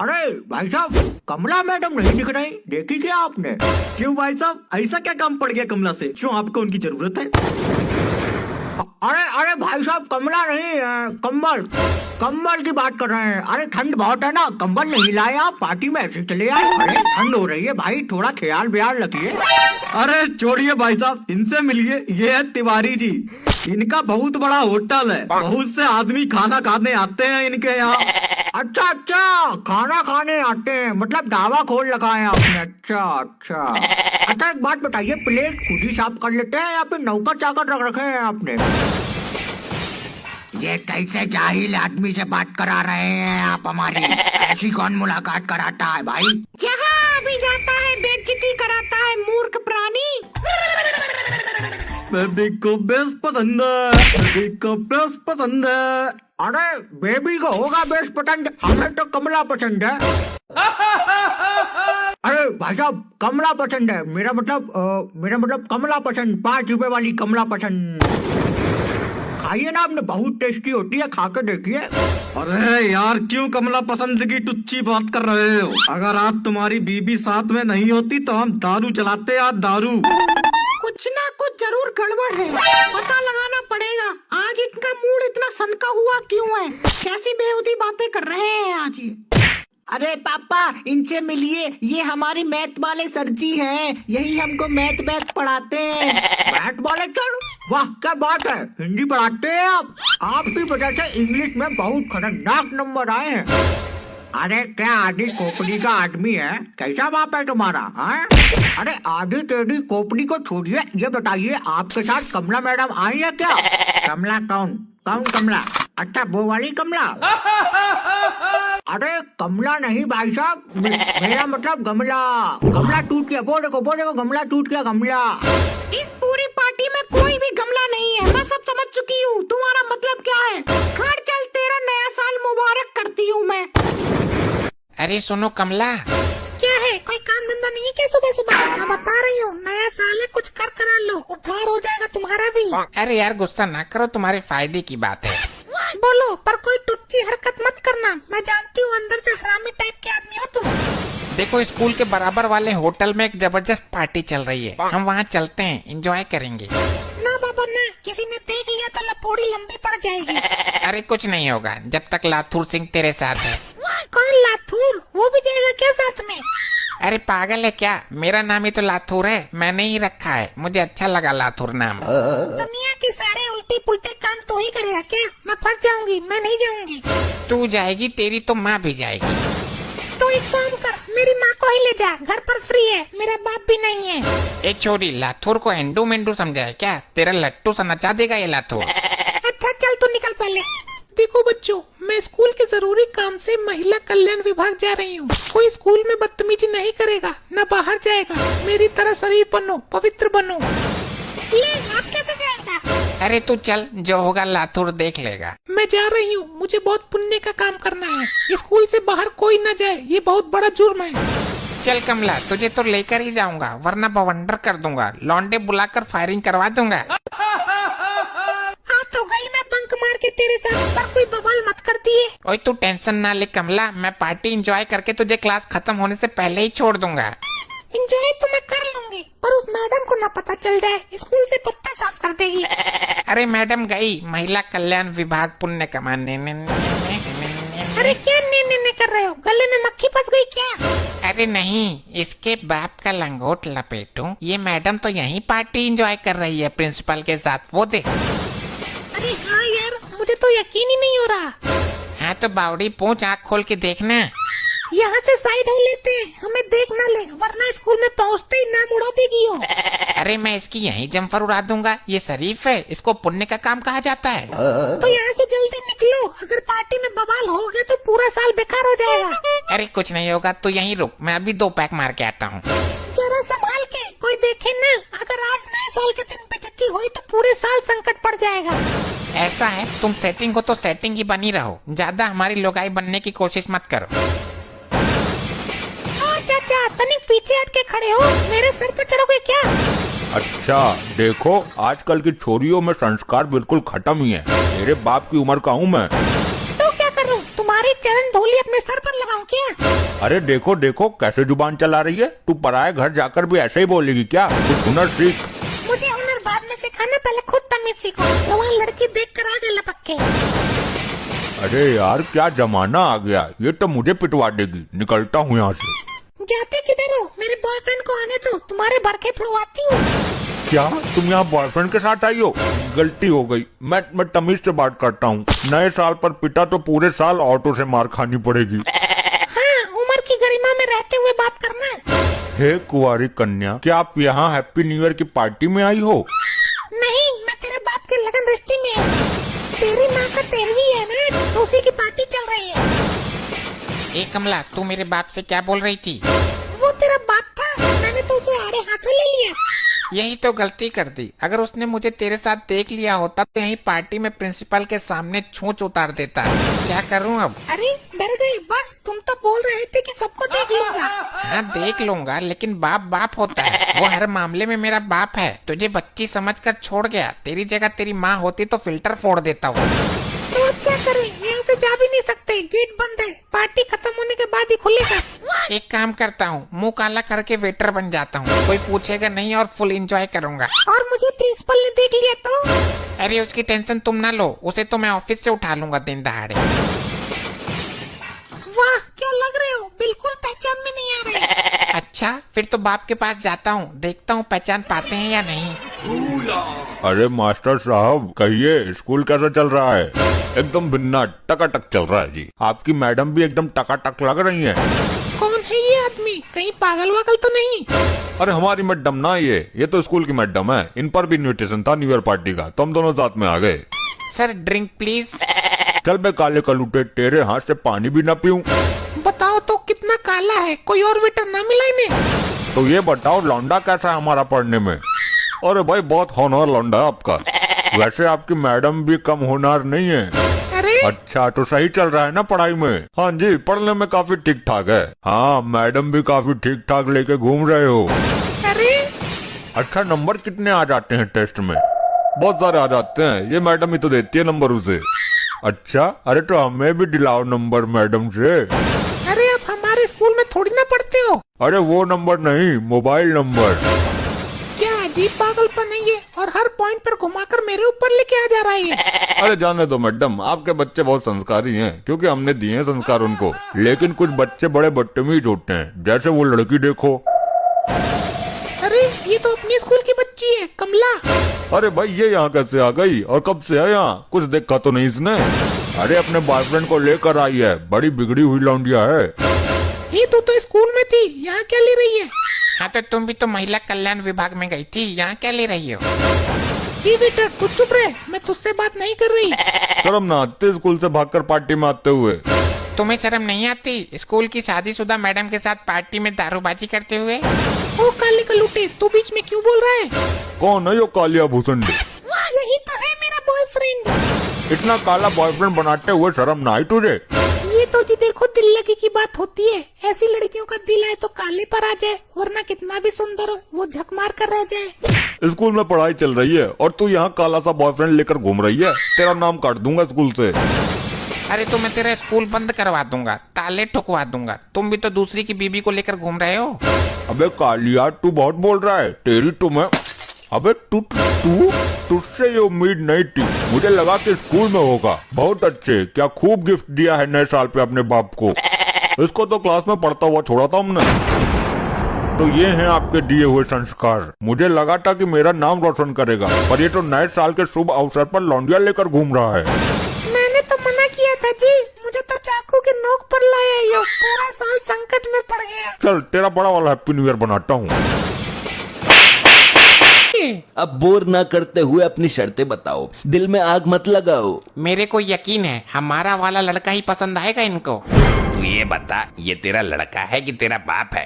अरे भाई साहब, कमला मैडम नहीं दिख रही, देखी क्या आपने? क्यों भाई साहब, ऐसा क्या काम पड़ गया कमला से? क्यों आपको उनकी जरूरत है? अरे भाई साहब, कमला नहीं, कम्बल की बात कर रहे हैं। अरे ठंड बहुत है ना, कंबल नहीं लाए आप, पार्टी में ऐसे चले आए। अरे ठंड हो रही है भाई, थोड़ा ख्याल ब्याल रखिए। अरे छोड़िए भाई साहब, इनसे मिलिए, ये है तिवारी जी। इनका बहुत बड़ा होटल है, बहुत से आदमी खाना खाने आते हैं इनके यहाँ। अच्छा, खाना खाने आते हैं, मतलब ढाबा खोल रखा है आपने। अच्छा, एक बात बताइए, प्लेट खुद ही साफ कर लेते हैं या फिर नौकर चाकर रख रखे हैं आपने? ये कैसे जाहिल आदमी से बात करा रहे हैं आप हमारी? ऐसी कौन मुलाकात कराता है भाई? जहाँ भी जाता है बेइज्जती कराता है, मूर्ख प्राणी। बेबी को बेस पसंद है, बेबी को बेस पसंद है। अरे बेबी को होगा बेस पसंद, हमें तो कमला पसंद है। अरे भाई साहब, कमला पसंद है, मेरा मतलब कमला पसंद, 5 रुपए वाली कमला पसंद। खाइए ना, आपने बहुत टेस्टी होती है, खा कर देखिए। अरे यार, क्यों कमला पसंद की टुच्ची बात कर रहे हो? अगर आज तुम्हारी बीबी साथ में नहीं होती तो हम दारू चलाते यार, दारू। कुछ ना कुछ जरूर गड़बड़ है, पता लगाना पड़ेगा। आज इनका मूड इतना सनका हुआ क्यों है? कैसी बेहूदी बातें कर रहे हैं आज ये? अरे पापा इनसे मिलिए, ये हमारी मैथ वाले सर जी हैं, यही हमको मैथ पढ़ाते हैं। बैट बॉल सर, वाह क्या बात है, हिंदी पढ़ाते हैं आप। आपकी वजह से इंग्लिश में बहुत खतरनाक नंबर आए हैं। अरे क्या आधी खोपड़ी का आदमी है, कैसा बाप है तुम्हारा? हैं? अरे आधी टेढ़ी खोपड़ी को छोड़िए, ये बताइए आपके साथ कमला मैडम आई है क्या? कमला कौन कौन कमला? अच्छा वो वाली कमला। अरे कमला नहीं भाई साहब, मेरा मतलब गमला। गमला टूट गया, वो देखो गमला टूट गया, गमला। इस पूरी पार्टी में कोई भी गमला नहीं है, मैं सब समझ चुकी हूँ। तुम्हारा मतलब क्या है? खैर चल, तेरा नया साल मुबारक करती हूँ मैं। अरे सुनो कमला, क्या है, कोई काम धंधा नहीं है क्या सुबह सुबह? मैं बता रही हूँ, नया साल है, कुछ कर करा लो, उद्धार हो जाएगा तुम्हारा भी। अरे यार गुस्सा ना करो, तुम्हारे फायदे की बात है। बोलो, पर कोई टुच्ची हरकत मत करना, मैं जानती हूँ अंदर से हरामी टाइप के आदमी हो तुम। देखो स्कूल के बराबर वाले होटल में एक जबरदस्त पार्टी चल रही है, हम वहाँ चलते हैं, एंजॉय करेंगे। ना बाबा ना, किसी ने देख लिया तो लपोड़ी लंबी पड़ जाएगी। अरे कुछ नहीं होगा जब तक लाथुर सिंह तेरे साथ है। कौन लाथूर? वो भी जाएगा क्या साथ में? अरे पागल है क्या, मेरा नाम ही तो लाथुर है, मैंने ही रखा है, मुझे अच्छा लगा लाथुर नाम। दुनिया के सारे उल्टे पुल्टे काम तो ही करेगा क्या? मैं फंस जाऊंगी, मैं नहीं जाऊंगी। तू जाएगी, तेरी तो माँ भी जाएगी। तो एक काम कर, मेरी माँ को ही ले जा, घर पर फ्री है, मेरा बाप भी नहीं है। एक छोरी लाथुर को एंडू मेंडू समझा है क्या? तेरा लट्टू सा नचा देगा ये लाथुर। अच्छा चल तू निकल पहले। देखो बच्चों, मैं स्कूल के जरूरी काम से महिला कल्याण विभाग जा रही हूँ। कोई स्कूल में बदतमीजी नहीं करेगा, न बाहर जाएगा। मेरी तरह शरीर बनो, पवित्र बनो। ये आप कैसे जाएगा? अरे तू चल, जो होगा लाथुर देख लेगा। मैं जा रही हूँ, मुझे बहुत पुण्य का काम करना है। स्कूल से बाहर कोई न जाए, ये बहुत बड़ा जुर्म है। चल कमला, तुझे तो लेकर ही जाऊंगा, वरना बवंडर कर दूंगा, लौंडे बुलाकर फायरिंग करवा दूंगा। तो गई मैं बंक मार के तेरे साथ, पर कोई बवाल मत करती है। ओए तू टेंशन ना ले कमला, मैं पार्टी एंजॉय करके तुझे क्लास खत्म होने से पहले ही छोड़ दूंगा। एंजॉय तो मैं कर लूंगी, पर उस मैडम को ना पता चल जाए, स्कूल से पत्ता साफ कर देगी। अरे मैडम गई महिला कल्याण विभाग पुण्य कमाने। अरे क्या ने कर रहे हो? गले में मक्खी फंस गई क्या? अरे नहीं, इसके बाप का लंगोट लपेटूं। ये मैडम तो यहीं पार्टी एंजॉय कर रही है प्रिंसिपल के साथ, वो देख। अरे हाँ यार, मुझे तो यकीन ही नहीं हो रहा। हाँ तो बावड़ी पूछ, आँख खोल के देखना। यहाँ से साइड हो लेते हैं, हमें देख ना ले, वरना स्कूल में पहुँचते ही नाम उड़ा देगी हो। अरे मैं इसकी यहीं जम्फर उड़ा दूंगा, ये शरीफ है, इसको पुण्य का काम कहा जाता है। तो यहाँ से जल्दी निकलो, अगर पार्टी में बवाल हो गया तो पूरा साल बेकार हो जाएगा। अरे कुछ नहीं होगा, तो यहीं रुक, मैं अभी 2 पैक मार के आता हूँ। जरा संभाल के, कोई देखे ना, अगर आज नए साल के दिन बेइज्जती हुई तो पूरे साल संकट पड़ जाएगा। ऐसा है, तुम सेटिंग हो तो सेटिंग ही बनी रहो, ज्यादा हमारी लोगाई बनने की कोशिश मत करो। चाचा तनिक पीछे हट के खड़े हो, मेरे सर पे चढ़ोगे क्या? अच्छा देखो, आजकल की छोरियों में संस्कार बिल्कुल खत्म ही है। मेरे बाप की उम्र का हूँ मैं। तो क्या करूँ, तुम्हारी चरण धूली अपने सर पर लगाऊं क्या? अरे देखो देखो कैसे जुबान चला रही है। तू पराये घर जाकर भी ऐसे ही बोलेगी क्या? कुछ हुनर सीख। मुझे हुनर बाद में सिखाना, पहले खुद तमीज सीखो। जवान लड़की देख कर आगे लपक के। अरे यार क्या जमाना आ गया, ये तो मुझे पिटवा देगी। निकलता हूँ यहाँ से। जाते किधर हो? मेरे बॉयफ्रेंड को आने दो, तुम्हारे भड़के फुड़वाती हूँ। क्या तुम यहाँ बॉयफ्रेंड के साथ आई हो? गलती हो गई, मैं तमीज से बात करता हूँ। नए साल पर पिटा तो पूरे साल ऑटो से मार खानी पड़ेगी। हाँ, उम्र की गरिमा में रहते हुए बात करना। हे कुंवारी कन्या, क्या आप यहाँ हैप्पी न्यू ईयर की पार्टी में आई हो? नहीं, मैं तेरे बाप के लगन दृष्टि में। तेरी माँ का 13वीं है ना, तो उसी की पार्टी चल रही है। ए कमला, तू मेरे बाप से क्या बोल रही थी? वो तेरा बाप था, मैंने तो उसे आड़े हाथों ले लिया। यही तो गलती कर दी, अगर उसने मुझे तेरे साथ देख लिया होता तो यही पार्टी में प्रिंसिपल के सामने छूंछ उतार देता। क्या करूं अब? अरे डर गई बस, तुम तो बोल रहे थे कि सबको देख लूंगा। हाँ देख लूंगा, लेकिन बाप बाप होता है, वो हर मामले में मेरा बाप है। तुझे बच्ची समझकर छोड़ गया, तेरी जगह तेरी माँ होती तो फिल्टर फोड़ देता हूँ। तो अब क्या करें, यहाँ से जा भी नहीं सकते, गेट बंद है। पार्टी खत्म होने के बाद ही खुलेगा। एक काम करता हूँ, मुंह काला करके वेटर बन जाता हूँ, कोई पूछेगा नहीं और फुल एंजॉय करूंगा। और मुझे प्रिंसिपल ने देख लिया तो? अरे उसकी टेंशन तुम ना लो, उसे तो मैं ऑफिस से उठा लूंगा दिन दहाड़े। वाह क्या लग रहे हो, बिल्कुल पहचान में नहीं आ रहे। अच्छा, फिर तो बाप के पास जाता हूँ, देखता हूँ पहचान पाते हैं या नहीं। अरे मास्टर साहब कहिए, स्कूल कैसा चल रहा है? एकदम बिन्ना टकाटक चल रहा है जी। आपकी मैडम भी एकदम टकाटक लग रही है। कौन है ये आदमी, कहीं पागल वागल तो नहीं? अरे हमारी मैडम ना, ये तो स्कूल की मैडम है। इन पर भी इनविटेशन था न्यू ईयर पार्टी का, तो हम दोनों साथ में आ गए। Sir drink please. चल बे काले कलूटे, तेरे हाथ से पानी भी ना पीऊं। बताओ तो कितना काला है, कोई और वेटर ना मिला इन्हें? तो ये बताओ लौंडा कैसा है हमारा पढ़ने में? अरे भाई बहुत होनहार लौंडा है आपका। वैसे आपकी मैडम भी कम होनहार नहीं है। अरे अच्छा तो सही चल रहा है ना पढ़ाई में? हाँ जी, पढ़ने में काफी ठीक ठाक है। हाँ, मैडम भी काफी ठीक ठाक लेके घूम रहे हो। अरे अच्छा, नंबर कितने आ जाते हैं टेस्ट में? बहुत सारे आ जाते हैं, ये मैडम ही तो देती है नंबर उसे। अच्छा, अरे तो हमें भी दिलाओ नंबर मैडम से। अरे आप हमारे स्कूल में थोड़ी ना पढ़ते हो। अरे वो नंबर नहीं, मोबाइल नंबर। क्या अजीब पागलपन है ये, और हर पॉइंट पर घुमाकर मेरे ऊपर लेके आ जा रहा है ये। अरे जाने दो मैडम, आपके बच्चे बहुत संस्कारी हैं, क्योंकि हमने दिए हैं संस्कार उनको। लेकिन कुछ बच्चे बड़े बदतमीज होते हैं, जैसे वो लड़की देखो। अरे ये तो अपने स्कूल की बच्ची है, कमला। अरे भाई ये यहाँ कैसे आ गई और कब से है यहाँ? कुछ देखा तो नहीं इसने? अरे अपने बॉयफ्रेंड को लेकर आई है, बड़ी बिगड़ी हुई लौंडिया है। ये तो स्कूल में थी, यहाँ क्या ले रही है? हाँ तो तुम भी तो महिला कल्याण विभाग में गई थी, यहाँ क्या ले रही हो? ये बेटा तू चुप रहे, मैं तुझसे बात नहीं कर रही। शर्म ना आते स्कूल से भागकर पार्टी में आते हुए? तुम्हें शर्म नहीं आती स्कूल की शादीशुदा मैडम के साथ पार्टी में दारूबाजी करते हुए? ओ काले कलूटे, तू बीच में क्यों बोल रहा है? कौन है यो कालिया भूसंडी? यही तो है मेरा बॉयफ्रेंड। इतना काला बॉयफ्रेंड बनाते हुए शर्म ना आई तुझे? ये तो जी देखो दिल लगी की बात होती है, ऐसी लड़कियों का दिल है तो काले पर आ जाए, वरना कितना भी सुंदर हो वो झक मार कर रह जाए। स्कूल में पढ़ाई चल रही है और तू यहाँ काला सा बॉयफ्रेंड लेकर घूम रही है। तेरा नाम काट दूंगा स्कूल से। अरे तो मैं तेरा स्कूल बंद करवा दूंगा, ताले ठुकवा दूंगा। तुम भी तो दूसरी की बीबी को लेकर घूम रहे हो। अबे कालिया, तू बहुत बोल रहा है, तेरी तो मैं। अबे तुझसे ये उम्मीद नहीं थी, मुझे लगा कि स्कूल में होगा। बहुत अच्छे, क्या खूब गिफ्ट दिया है नए साल पे अपने बाप को। इसको तो क्लास में पढ़ता हुआ छोड़ा था हमने। तो ये हैं आपके दिए हुए संस्कार। मुझे लगा था कि मेरा नाम रोशन करेगा, पर ये तो नए साल के शुभ अवसर पर लौंडिया लेकर घूम रहा है। मैंने तो मना किया था जी, मुझे तो चाकू के नोक पर लाया यो, पूरा साल संकट में पड़ गया। चल तेरा बड़ा वाला हैप्पी न्यू ईयर बनाता हूँ। अब बोर ना करते हुए अपनी शर्तें बताओ, दिल में आग मत लगाओ। मेरे को यकीन है हमारा वाला लड़का ही पसंद आएगा इनको। तू ये बता, ये तेरा लड़का है कि तेरा बाप है?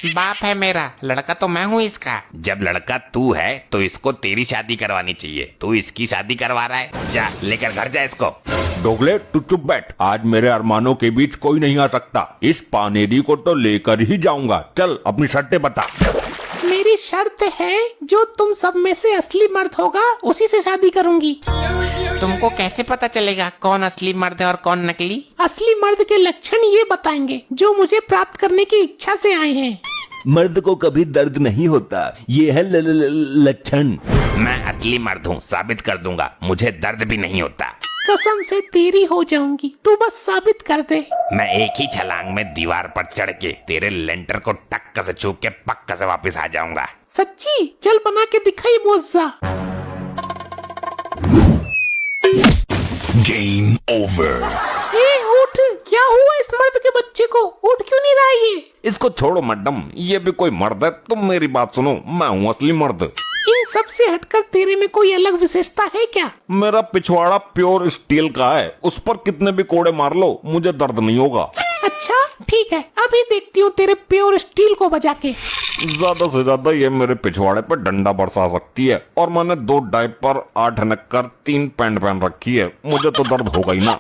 बाप है मेरा, लड़का तो मैं हूँ इसका। जब लड़का तू है तो इसको तेरी शादी करवानी चाहिए, तू इसकी शादी करवा रहा है। जा लेकर घर जा इसको। दोगले तू चुप बैठ, आज मेरे अरमानों के बीच कोई नहीं आ सकता। इस पानेरी को तो लेकर ही जाऊंगा। चल अपनी शर्तें बता। मेरी शर्त है जो तुम सब में से असली मर्द होगा उसी से शादी करूंगी। तुमको कैसे पता चलेगा कौन असली मर्द है और कौन नकली? असली मर्द के लक्षण ये बताएंगे जो मुझे प्राप्त करने की इच्छा से आए हैं। मर्द को कभी दर्द नहीं होता, ये है लक्षण। मैं असली मर्द हूँ, साबित कर दूंगा। मुझे दर्द भी नहीं होता। कसम से तेरी हो जाऊंगी, तू बस साबित कर दे। मैं एक ही छलांग में दीवार पर चढ़ के तेरे लेंटर को टक्कर से छू के पक्का से वापस आ जाऊंगा। सच्ची? चल बना के दिखाई मुआवजा। Game over. उठ, क्या हुआ इस मर्द के बच्चे को? उठ क्यों नहीं रहा है ये? इसको छोड़ो मैडम, ये भी कोई मर्द है? तुम मेरी बात सुनो, मैं हूँ असली मर्द। इन सब से हटकर तेरे में कोई अलग विशेषता है क्या? मेरा पिछवाड़ा प्योर स्टील का है, उस पर कितने भी कोड़े मार लो मुझे दर्द नहीं होगा। अच्छा ठीक है, अभी देखती हूँ तेरे प्योर स्टील को बजा के। ज्यादा से ज्यादा ये मेरे पिछवाड़े पर डंडा बरसा सकती है, और मैंने 2 डायपर 8 नक्कर 3 पैंट पहन रखी है, मुझे तो दर्द होगा ही ना।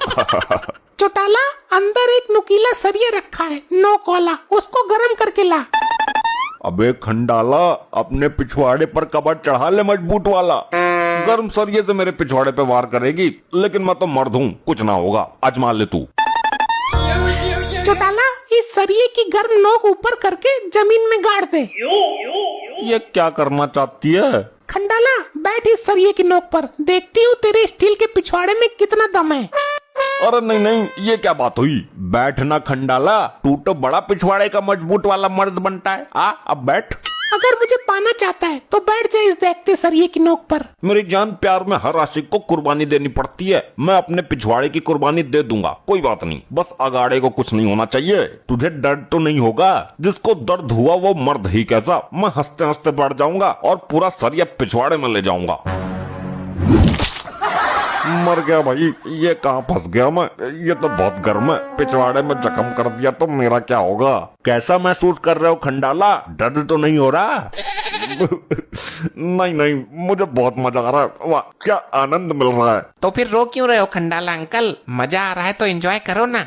चौटाला, अंदर एक नुकीला सरिया रखा है, नोक वाला, उसको गरम करके ला। अबे खंडाला, अपने पिछवाड़े पर कबर चढ़ा ले मजबूत वाला। गर्म सरिये से मेरे पिछवाड़े पे वार करेगी, लेकिन मैं तो मर्द हूँ, कुछ ना होगा, आजमा ले तू। चौटाला, इस सरिये की गर्म नोक ऊपर करके जमीन में गाड़ दे। ये क्या करना चाहती है? खंडाला, बैठ इस सरिये की नोक पर, देखती हूँ तेरे स्टील के पिछवाड़े में कितना दम है। अरे नहीं नहीं, ये क्या बात हुई? बैठना खंडाला, तू तो बड़ा पिछवाड़े का मजबूत वाला मर्द बनता है। अब बैठ। अगर मुझे पाना चाहता है तो बैठ जाए इस देखते सरिये की नोक पर। मेरी जान, प्यार में हर आशिक को कुर्बानी देनी पड़ती है। मैं अपने पिछवाड़े की कुर्बानी दे दूंगा, कोई बात नहीं। बस अगाड़े को कुछ नहीं होना चाहिए। तुझे दर्द तो नहीं होगा? जिसको दर्द हुआ वो मर्द ही कैसा। मैं हंसते हंसते बैठ जाऊंगा और पूरा सरिया पिछवाड़े में ले जाऊंगा। मर गया भाई, ये कहाँ फंस गया मैं? ये तो बहुत गर्म है। पिछवाड़े में जख्म कर दिया तो मेरा क्या होगा? कैसा महसूस कर रहे हो खंडाला? दर्द तो नहीं हो रहा? नहीं नहीं, मुझे बहुत मजा आ रहा है। वाह, क्या आनंद मिल रहा है। तो फिर रो क्यों रहे हो खंडाला अंकल? मजा आ रहा है तो एंजॉय करो ना।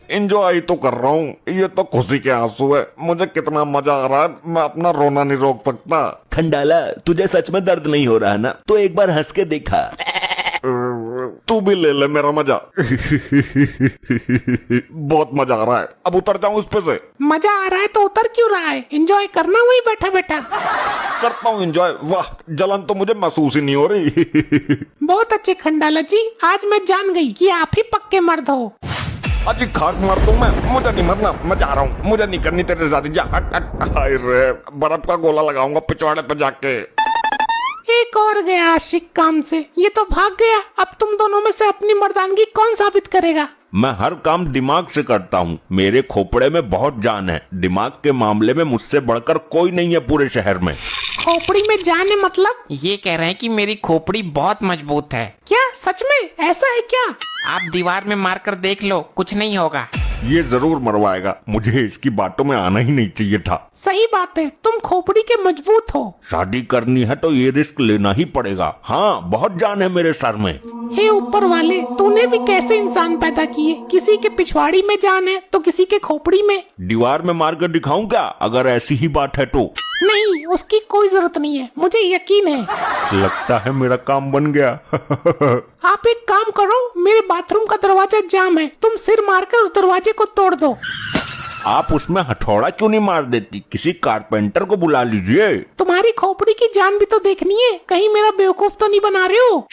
एंजॉय तो कर रहा हूँ, ये तो खुशी के आंसू है। मुझे कितना मजा आ रहा है, मैं अपना रोना नहीं रोक सकता। खंडाला, तुझे सच में दर्द नहीं हो रहा ना? तो एक बार हंस के देखा। तू भी ले ले मेरा मजा। बहुत मजा आ रहा है, अब उतर जाऊं इस पे से? मजा आ रहा है तो उतर क्यों रहा है? एंजॉय करना वही बैठा बैठा। करता हूँ एंजॉय। वाह, जलन तो मुझे महसूस ही नहीं हो रही। बहुत अच्छे खंडाला जी, आज मैं जान गई कि आप ही पक्के मर्द हो। अजी खाक मार दूं मैं, मुझे नहीं मरना, मैं जा रहा हूँ। मुझे नहीं करनी तेरे शादी, जा हट हट। हाय रे, बर्फ का गोला लगाऊंगा पिछवाड़े पे जाके। एक और गया आशिक काम से, ये तो भाग गया। अब तुम दोनों में से अपनी मर्दानगी कौन साबित करेगा? मैं हर काम दिमाग से करता हूँ। मेरे खोपड़े में बहुत जान है। दिमाग के मामले में मुझसे बढ़कर कोई नहीं है पूरे शहर में। खोपड़ी में जान है मतलब? ये कह रहे हैं कि मेरी खोपड़ी बहुत मजबूत है। क्या सच में? ऐसा है क्या? आप दीवार में मारकर देख लो, कुछ नहीं होगा। ये जरूर मरवाएगा। मुझे इसकी बातों में आना ही नहीं चाहिए था। सही बात है, तुम खोपड़ी के मजबूत हो। शादी करनी है तो ये रिस्क लेना ही पड़ेगा। हाँ, बहुत जान है मेरे सर में। हे ऊपर वाले, तूने भी कैसे इंसान पैदा किए? किसी के पिछवाड़ी में जान है तो किसी के खोपड़ी में। दीवार में मार कर दिखाऊं क्या, अगर ऐसी ही बात है तो? नहीं, उसकी कोई जरूरत नहीं है, मुझे यकीन है। लगता है मेरा काम बन गया। आप एक काम करो, मेरे बाथरूम का दरवाजा जाम है, तुम सिर मारकर उस दरवाजे को तोड़ दो। आप उसमें हथौड़ा क्यों नहीं मार देती? किसी कारपेंटर को बुला लीजिए। तुम्हारी खोपड़ी की जान भी तो देखनी है, कहीं मेरा बेवकूफ तो नहीं बना रहे हो?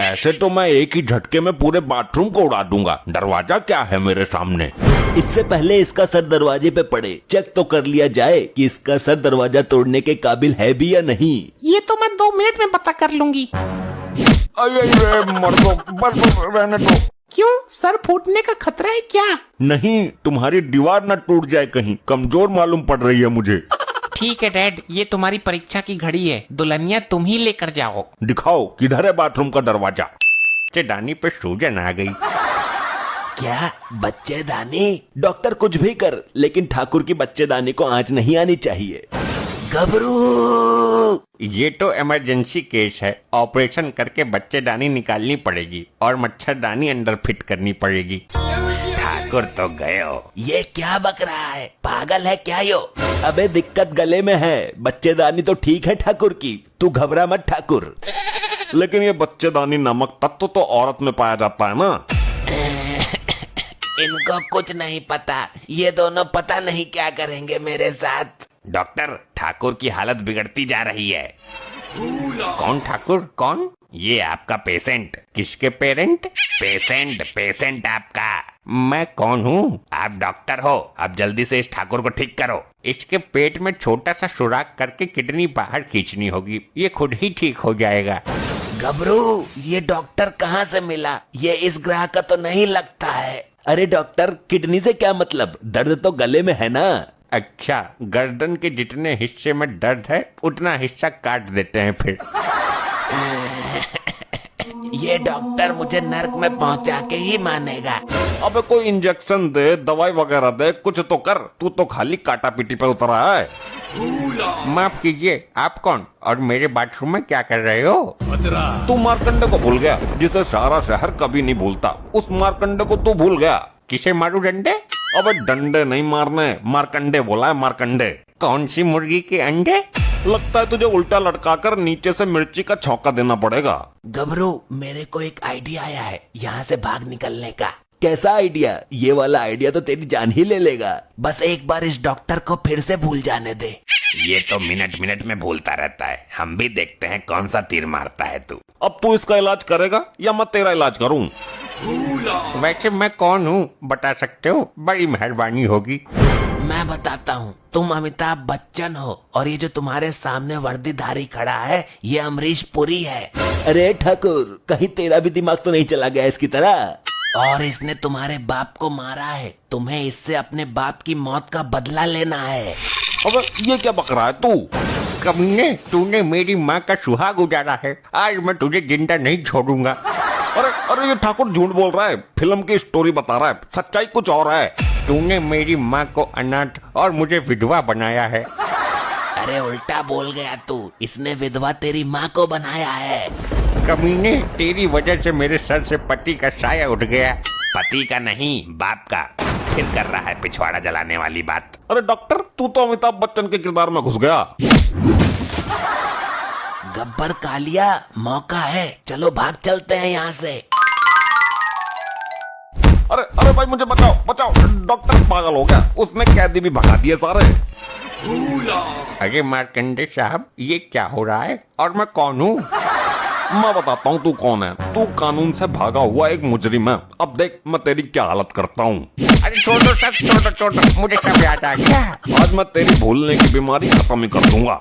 ऐसे तो मैं एक ही झटके में पूरे बाथरूम को उड़ा दूंगा। दरवाजा क्या है मेरे सामने। इससे पहले इसका सर दरवाजे पे पड़े, चेक तो कर लिया जाए कि इसका सर दरवाजा तोड़ने के काबिल है भी या नहीं। ये तो मैं 2 मिनट में पता कर लूंगी। अरे मर दो, बस रहने दो। क्यों, सर फूटने का खतरा है क्या? नहीं, तुम्हारी दीवार न टूट जाए कहीं, कमजोर मालूम पड़ रही है मुझे। ठीक है डैड, ये तुम्हारी परीक्षा की घड़ी है, दुल्हनिया तुम ही लेकर जाओ। दिखाओ किधर है बाथरूम का दरवाजा। चेदानी पे सूजन आ गई। क्या बच्चेदानी? डॉक्टर कुछ भी कर, लेकिन ठाकुर की बच्चेदानी को आंच नहीं आनी चाहिए। घबरू। ये तो इमरजेंसी केस है, ऑपरेशन करके बच्चेदानी निकालनी पड़ेगी और मच्छरदानी अंदर फिट करनी पड़ेगी। ठाकुर तो गए हो। ये क्या बक रहा है, पागल है क्या यो? अबे दिक्कत गले में है, बच्चेदानी तो ठीक है ठाकुर की, तू घबरा मत ठाकुर। लेकिन ये बच्चेदानी नामक तत्व तो औरत में पाया जाता है ना। इनको कुछ नहीं पता, ये दोनों पता नहीं क्या करेंगे मेरे साथ। डॉक्टर, ठाकुर की हालत बिगड़ती जा रही है। कौन ठाकुर, कौन? ये आपका पेशेंट। किसके पेरेंट? पेशेंट आपका। मैं कौन हूँ? आप डॉक्टर हो। अब जल्दी से इस ठाकुर को ठीक करो। इसके पेट में छोटा सा सुराख करके किडनी बाहर खींचनी होगी, ये खुद ही ठीक हो जाएगा। घबरू, ये डॉक्टर कहाँ से मिला? ये इस ग्रह का तो नहीं लगता है। अरे डॉक्टर, किडनी से क्या मतलब? दर्द तो गले में है ना। अच्छा, गर्दन के जितने हिस्से में दर्द है उतना हिस्सा काट देते हैं फिर। ये डॉक्टर मुझे नर्क में पहुंचा के ही मानेगा। अबे कोई इंजेक्शन दे, दवाई वगैरह दे, कुछ तो कर। तू तो खाली काटा पीटी पे उतरा है। माफ कीजिए, आप कौन और मेरे बाथरूम में क्या कर रहे हो? तू मार्कंडे को भूल गया, जिसे सारा शहर कभी नहीं भूलता। उस मार्कंडे को तू भूल गया। किसे मारू डंडे? अबे डंडे नहीं मारने, मार्कंडे बोला है, मार्कंडे। कौन सी मुर्गी के अंडे? लगता है तुझे उल्टा लटकाकर नीचे से मिर्ची का छौंका देना पड़ेगा। घबरू, मेरे को एक आइडिया आया है यहाँ से भाग निकलने का। कैसा आइडिया? ये वाला आइडिया तो तेरी जान ही ले लेगा। बस एक बार इस डॉक्टर को फिर से भूल जाने दे। ये तो मिनट मिनट में भूलता रहता है। हम भी देखते हैं कौन सा तीर मारता है तू। अब तू इसका इलाज करेगा या मैं तेरा इलाज करूं? वैसे मैं कौन हूँ बता सकते हो? बड़ी मेहरबानी होगी। मैं बताता हूँ, तुम अमिताभ बच्चन हो और ये जो तुम्हारे सामने वर्दीधारी खड़ा है ये अमरीश पुरी है। अरे ठाकुर, कहीं तेरा भी दिमाग तो नहीं चला गया इसकी तरह? और इसने तुम्हारे बाप को मारा है, तुम्हें इससे अपने बाप की मौत का बदला लेना है। अबे ये क्या बक रहा है तू? कमीने, तूने मेरी माँ का सुहाग उजाड़ा है, आज मैं तुझे जिंदा नहीं छोड़ूंगा। अरे अरे ये ठाकुर झूठ बोल रहा है, फिल्म की स्टोरी बता रहा है, सच्चाई कुछ और है। तूने मेरी माँ को अनाथ और मुझे विधवा बनाया है। अरे उल्टा बोल गया तू, इसने विधवा तेरी माँ को बनाया है। कमीने, तेरी वजह से मेरे सर से पति का साया उठ गया। पति का नहीं, बाप का। फिर कर रहा है पिछवाड़ा जलाने वाली बात। अरे डॉक्टर, तू तो अमिताभ बच्चन के किरदार में घुस गया। गब्बर कालिया, मौका है, चलो भाग चलते हैं यहाँ से। अरे अरे भाई मुझे बचाओ बचाओ, डॉक्टर पागल हो गया, उसने कैदी भी भगा दिए सारे। अरे मार्कंडे साहब, ये क्या हो रहा है और मैं कौन हूँ? मैं बताता हूँ तू कौन है। तू कानून से भागा हुआ एक मुजरिम है। अब देख मैं तेरी क्या हालत करता हूँ। अरे छोड़ो सब, छोड़ो, मुझे सब याद आ गया। आज मैं तेरी भूलने की बीमारी खत्म ही कर दूंगा।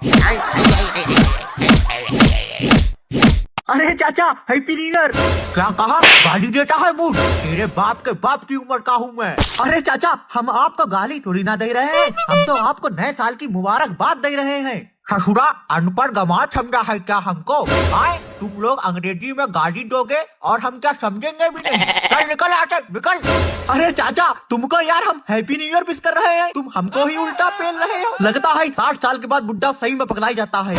अरे चाचा, हैप्पी न्यू ईयर। क्या कहा? गाली देता है मूड? तेरे बाप के बाप की उम्र का हूँ मैं। अरे चाचा, हम आपको गाली थोड़ी ना दे रहे हैं, हम तो आपको नए साल की मुबारकबाद दे रहे हैं। ससुरा अनपढ़ गंवार समझा है क्या हमको? आए तुम लोग अंग्रेजी में गाली दोगे और हम क्या समझेंगे भी नहीं। चल निकल यहाँ से, निकल। अरे चाचा, तुमको यार हम हैप्पी न्यू ईयर विश कर रहे हैं, तुम हमको ही उल्टा पेल रहे हो। लगता है 60 साल के बाद बुड्ढा सही में पकड़ाई जाता है।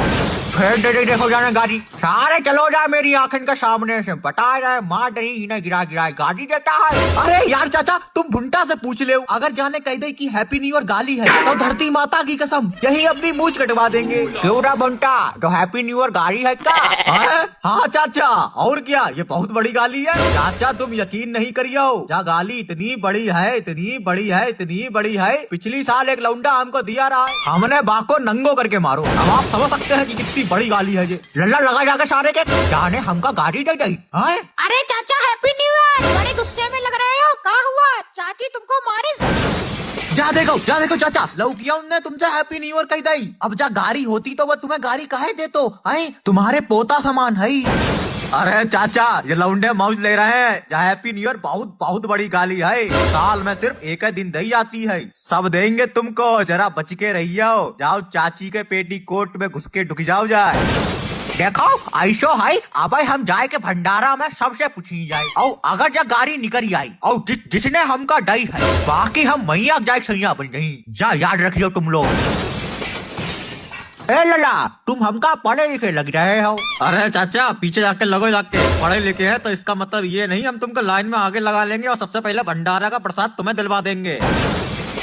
फिर दे देखो जाने गाड़ी, सारे चलो जा मेरी आंखन के सामने से। बता रहा है माँ नहीं ना गिरा गाड़ी देता है। अरे यार चाचा, तुम भुंटा से पूछ ले, अगर जाने कह दे कि हैप्पी न्यू ईयर गाली है तो धरती माता की कसम यही अपनी मूंछ कटवा देंगे। क्यों ना बंटा, तो हैप्पी न्यू ईयर गाली है क्या? हाँ चाचा, और क्या, ये बहुत बड़ी गाली है। चाचा तुम यकीन नहीं करियो, जा गाली इतनी बड़ी है, इतनी बड़ी है, इतनी बड़ी है, पिछली साल एक लौंडा हमको दिया रहा है, हमने बाको नंगो करके मारो। अब आप समझ सकते हैं कि कितनी बड़ी गाली है ये। लल्ला लगा जाके सारे के जाने हमका गाली दे दी। अरे चाचा, हैप्पी न्यू ईयर। बड़े गुस्से में लग रहे हो, क्या हुआ? चाची तुमको मारी? जा देखो चाचा, लौकिया उनने तुमसे हैप्पी न्यू ईयर कही दी। अब जा गाड़ी होती तो वो तुम्हें गाड़ी काहे दे तो है, तुम्हारे पोता समान है। अरे चाचा, ये लौंडे मौज ले रहे हैं। जा हैप्पी न्यू ईयर बहुत बहुत बड़ी गाली है, साल में सिर्फ एक ही दिन दी जाती है। सब देंगे तुमको, जरा बच के रहियो। जाओ चाची के पेटी कोट में घुस के ढुक जाओ जाए। देखो ऐसो है, अब हम जाए के भंडारा में सबसे पूछी जाए, और अगर जा गाड़ी निकल आई और जिसने हमका डई है, बाकी हम मैया जाए सैया बन गई। जा याद रखियो तुम लोग। ए लला, तुम हमका पढ़े लिखे लग रहे हो। अरे चाचा, पीछे जाके लगो, जाके पढ़े लिखे है तो इसका मतलब ये नहीं हम तुमको लाइन में आगे लगा लेंगे और सबसे पहले भंडारा का प्रसाद तुम्हें दिलवा देंगे।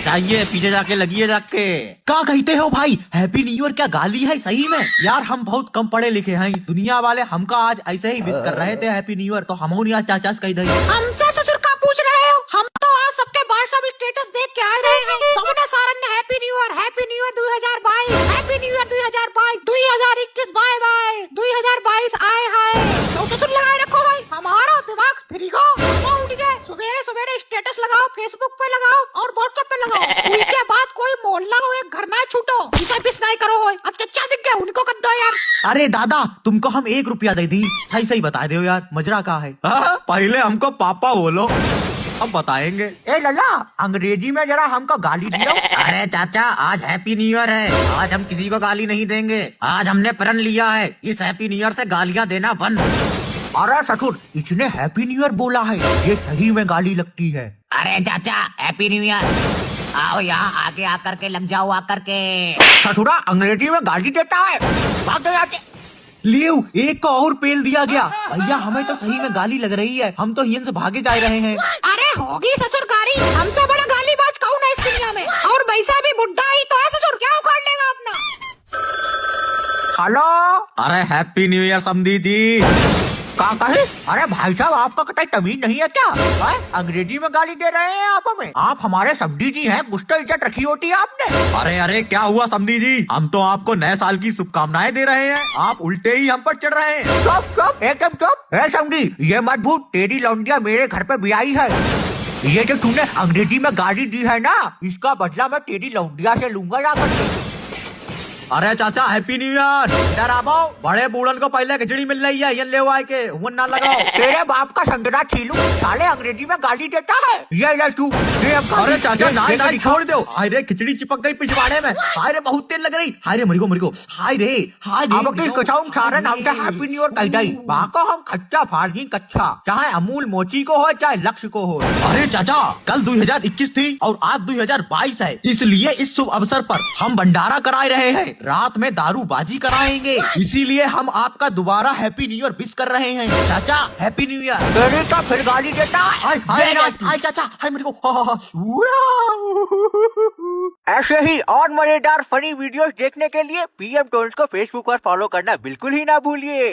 चाहिए पीछे जाके लगिए जाके। क्या कहते हो भाई, हैप्पी न्यू ईयर क्या गाली है सही में? यार हम बहुत कम पढ़े लिखे हैं, दुनिया वाले हमका आज ऐसे ही विश कर रहे थे हैप्पी न्यू ईयर, तो हम आज चाचा से कही दे। हमसे ससुर का पूछ रहे हो? हम तो आज सबके व्हाट्सएप स्टेटस देख के आ रहे हैं, सबने सारन ने happy new year 2022, happy new year 2022, 2021 bye bye, 2022 आए हाय। तो ससुर लगाए रखो भाई, हमारा दिमाग फ्री को उठ गए। सवेरे सवेरे स्टेटस लगाओ, फेसबुक पे लगाओ और व्हाट्सएप पे लगाओ। उसके बाद कोई मोहल्ला हो एक घर ना छूटो, इसे बिस नहीं करो। अब चचा दिख गए, उनको कर दो यार। अरे दादा, तुमको हम 1 रुपया दे दी, सही सही बता दो यार, मजरा का है। पहले हमको पापा बोलो, अब बताएंगे। ए लला, अंग्रेजी में जरा हमको गाली दियो। अरे चाचा, आज हैप्पी न्यू ईयर है, आज हम किसी को गाली नहीं देंगे। आज हमने प्रण लिया है, इस हैप्पी न्यू ईयर से गालियाँ देना बंद। अरे ससुर, इसने हैप्पी न्यू ईयर बोला है, ये सही में गाली लगती है। अरे चाचा, हैप्पी न्यू ईयर। आओ यहाँ आगे आकर के लग जाओ आकर के। ससुरा अंग्रेजी में गाली देता है, भाग जाओ यहाँ से। लियो, एक को और पेल दिया गया। भैया हमें तो सही में गाली लग रही है, हम तो यहीं से भागे जा रहे हैं। अरे होगी ससुर गाली, हमसे बड़ा गालीबाज कौन है इस दुनिया में? और वैसा भी बुड्ढा ही तो है ससुर, क्या उखाड़ लेगा अपना? हेलो, अरे हैप्पी न्यू ईयर समधी जी। का कहे? अरे भाई साहब आपका कतई तमीज नहीं है क्या? अंग्रेजी में गाली दे रहे हैं आप हमें? आप हमारे समधी जी हैं, कुछ तो इज्जत रखी होती है आपने। अरे अरे क्या हुआ समधी जी, हम तो आपको नए साल की शुभकामनाएं दे रहे हैं, आप उल्टे ही हम पर चढ़ रहे हैं। चुप चुप एकदम चुप। ए समधी, ये मत भूल तेरी लौंडिया मेरे घर पे भी आई है। ये जो तूने अंग्रेजी में गाली दी है ना, इसका बदला मैं तेरी लौंडिया से लूंगा जाकर के। अरे चाचा हैप्पी न्यू ईयर। इधर आओ, बड़े बूढ़न को पहले खिचड़ी मिल रही है, ये ले आए के हुन ना लगाओ। तेरे बाप का संगरा छीलू, साले अंग्रेजी में गाली देता है। ये ले तू। अरे चाचा ना छोड़ दो। हाय रे खिचड़ी चिपक गई पिछवाड़े में। हाय रे बहुत तेल लग रही। हाय रे मरी को। हाय रे अब की कचाऊं सारे नाम से हैप्पी न्यू ईयर कह दई। बाको हम कच्चा फार्जी कच्चा, चाहे अमूल मोची को हो चाहे लक्ष्य को हो। अरे चाचा कल 2021 थी और आज 2022 है, इसलिए इस शुभ अवसर पर हम भंडारा कराए रहे हैं, रात में दारूबाजी कराएंगे, इसीलिए हम आपका दोबारा हैप्पी न्यू ईयर विश कर रहे हैं। चाचा हैप्पी न्यू ईयर। तेरे तो फिर गाली देता है। हाय चाचा हाय मेरे को। ऐसे ही और मजेदार फनी वीडियोस देखने के लिए PM टोन्स को फेसबुक पर फॉलो करना बिल्कुल ही ना भूलिए।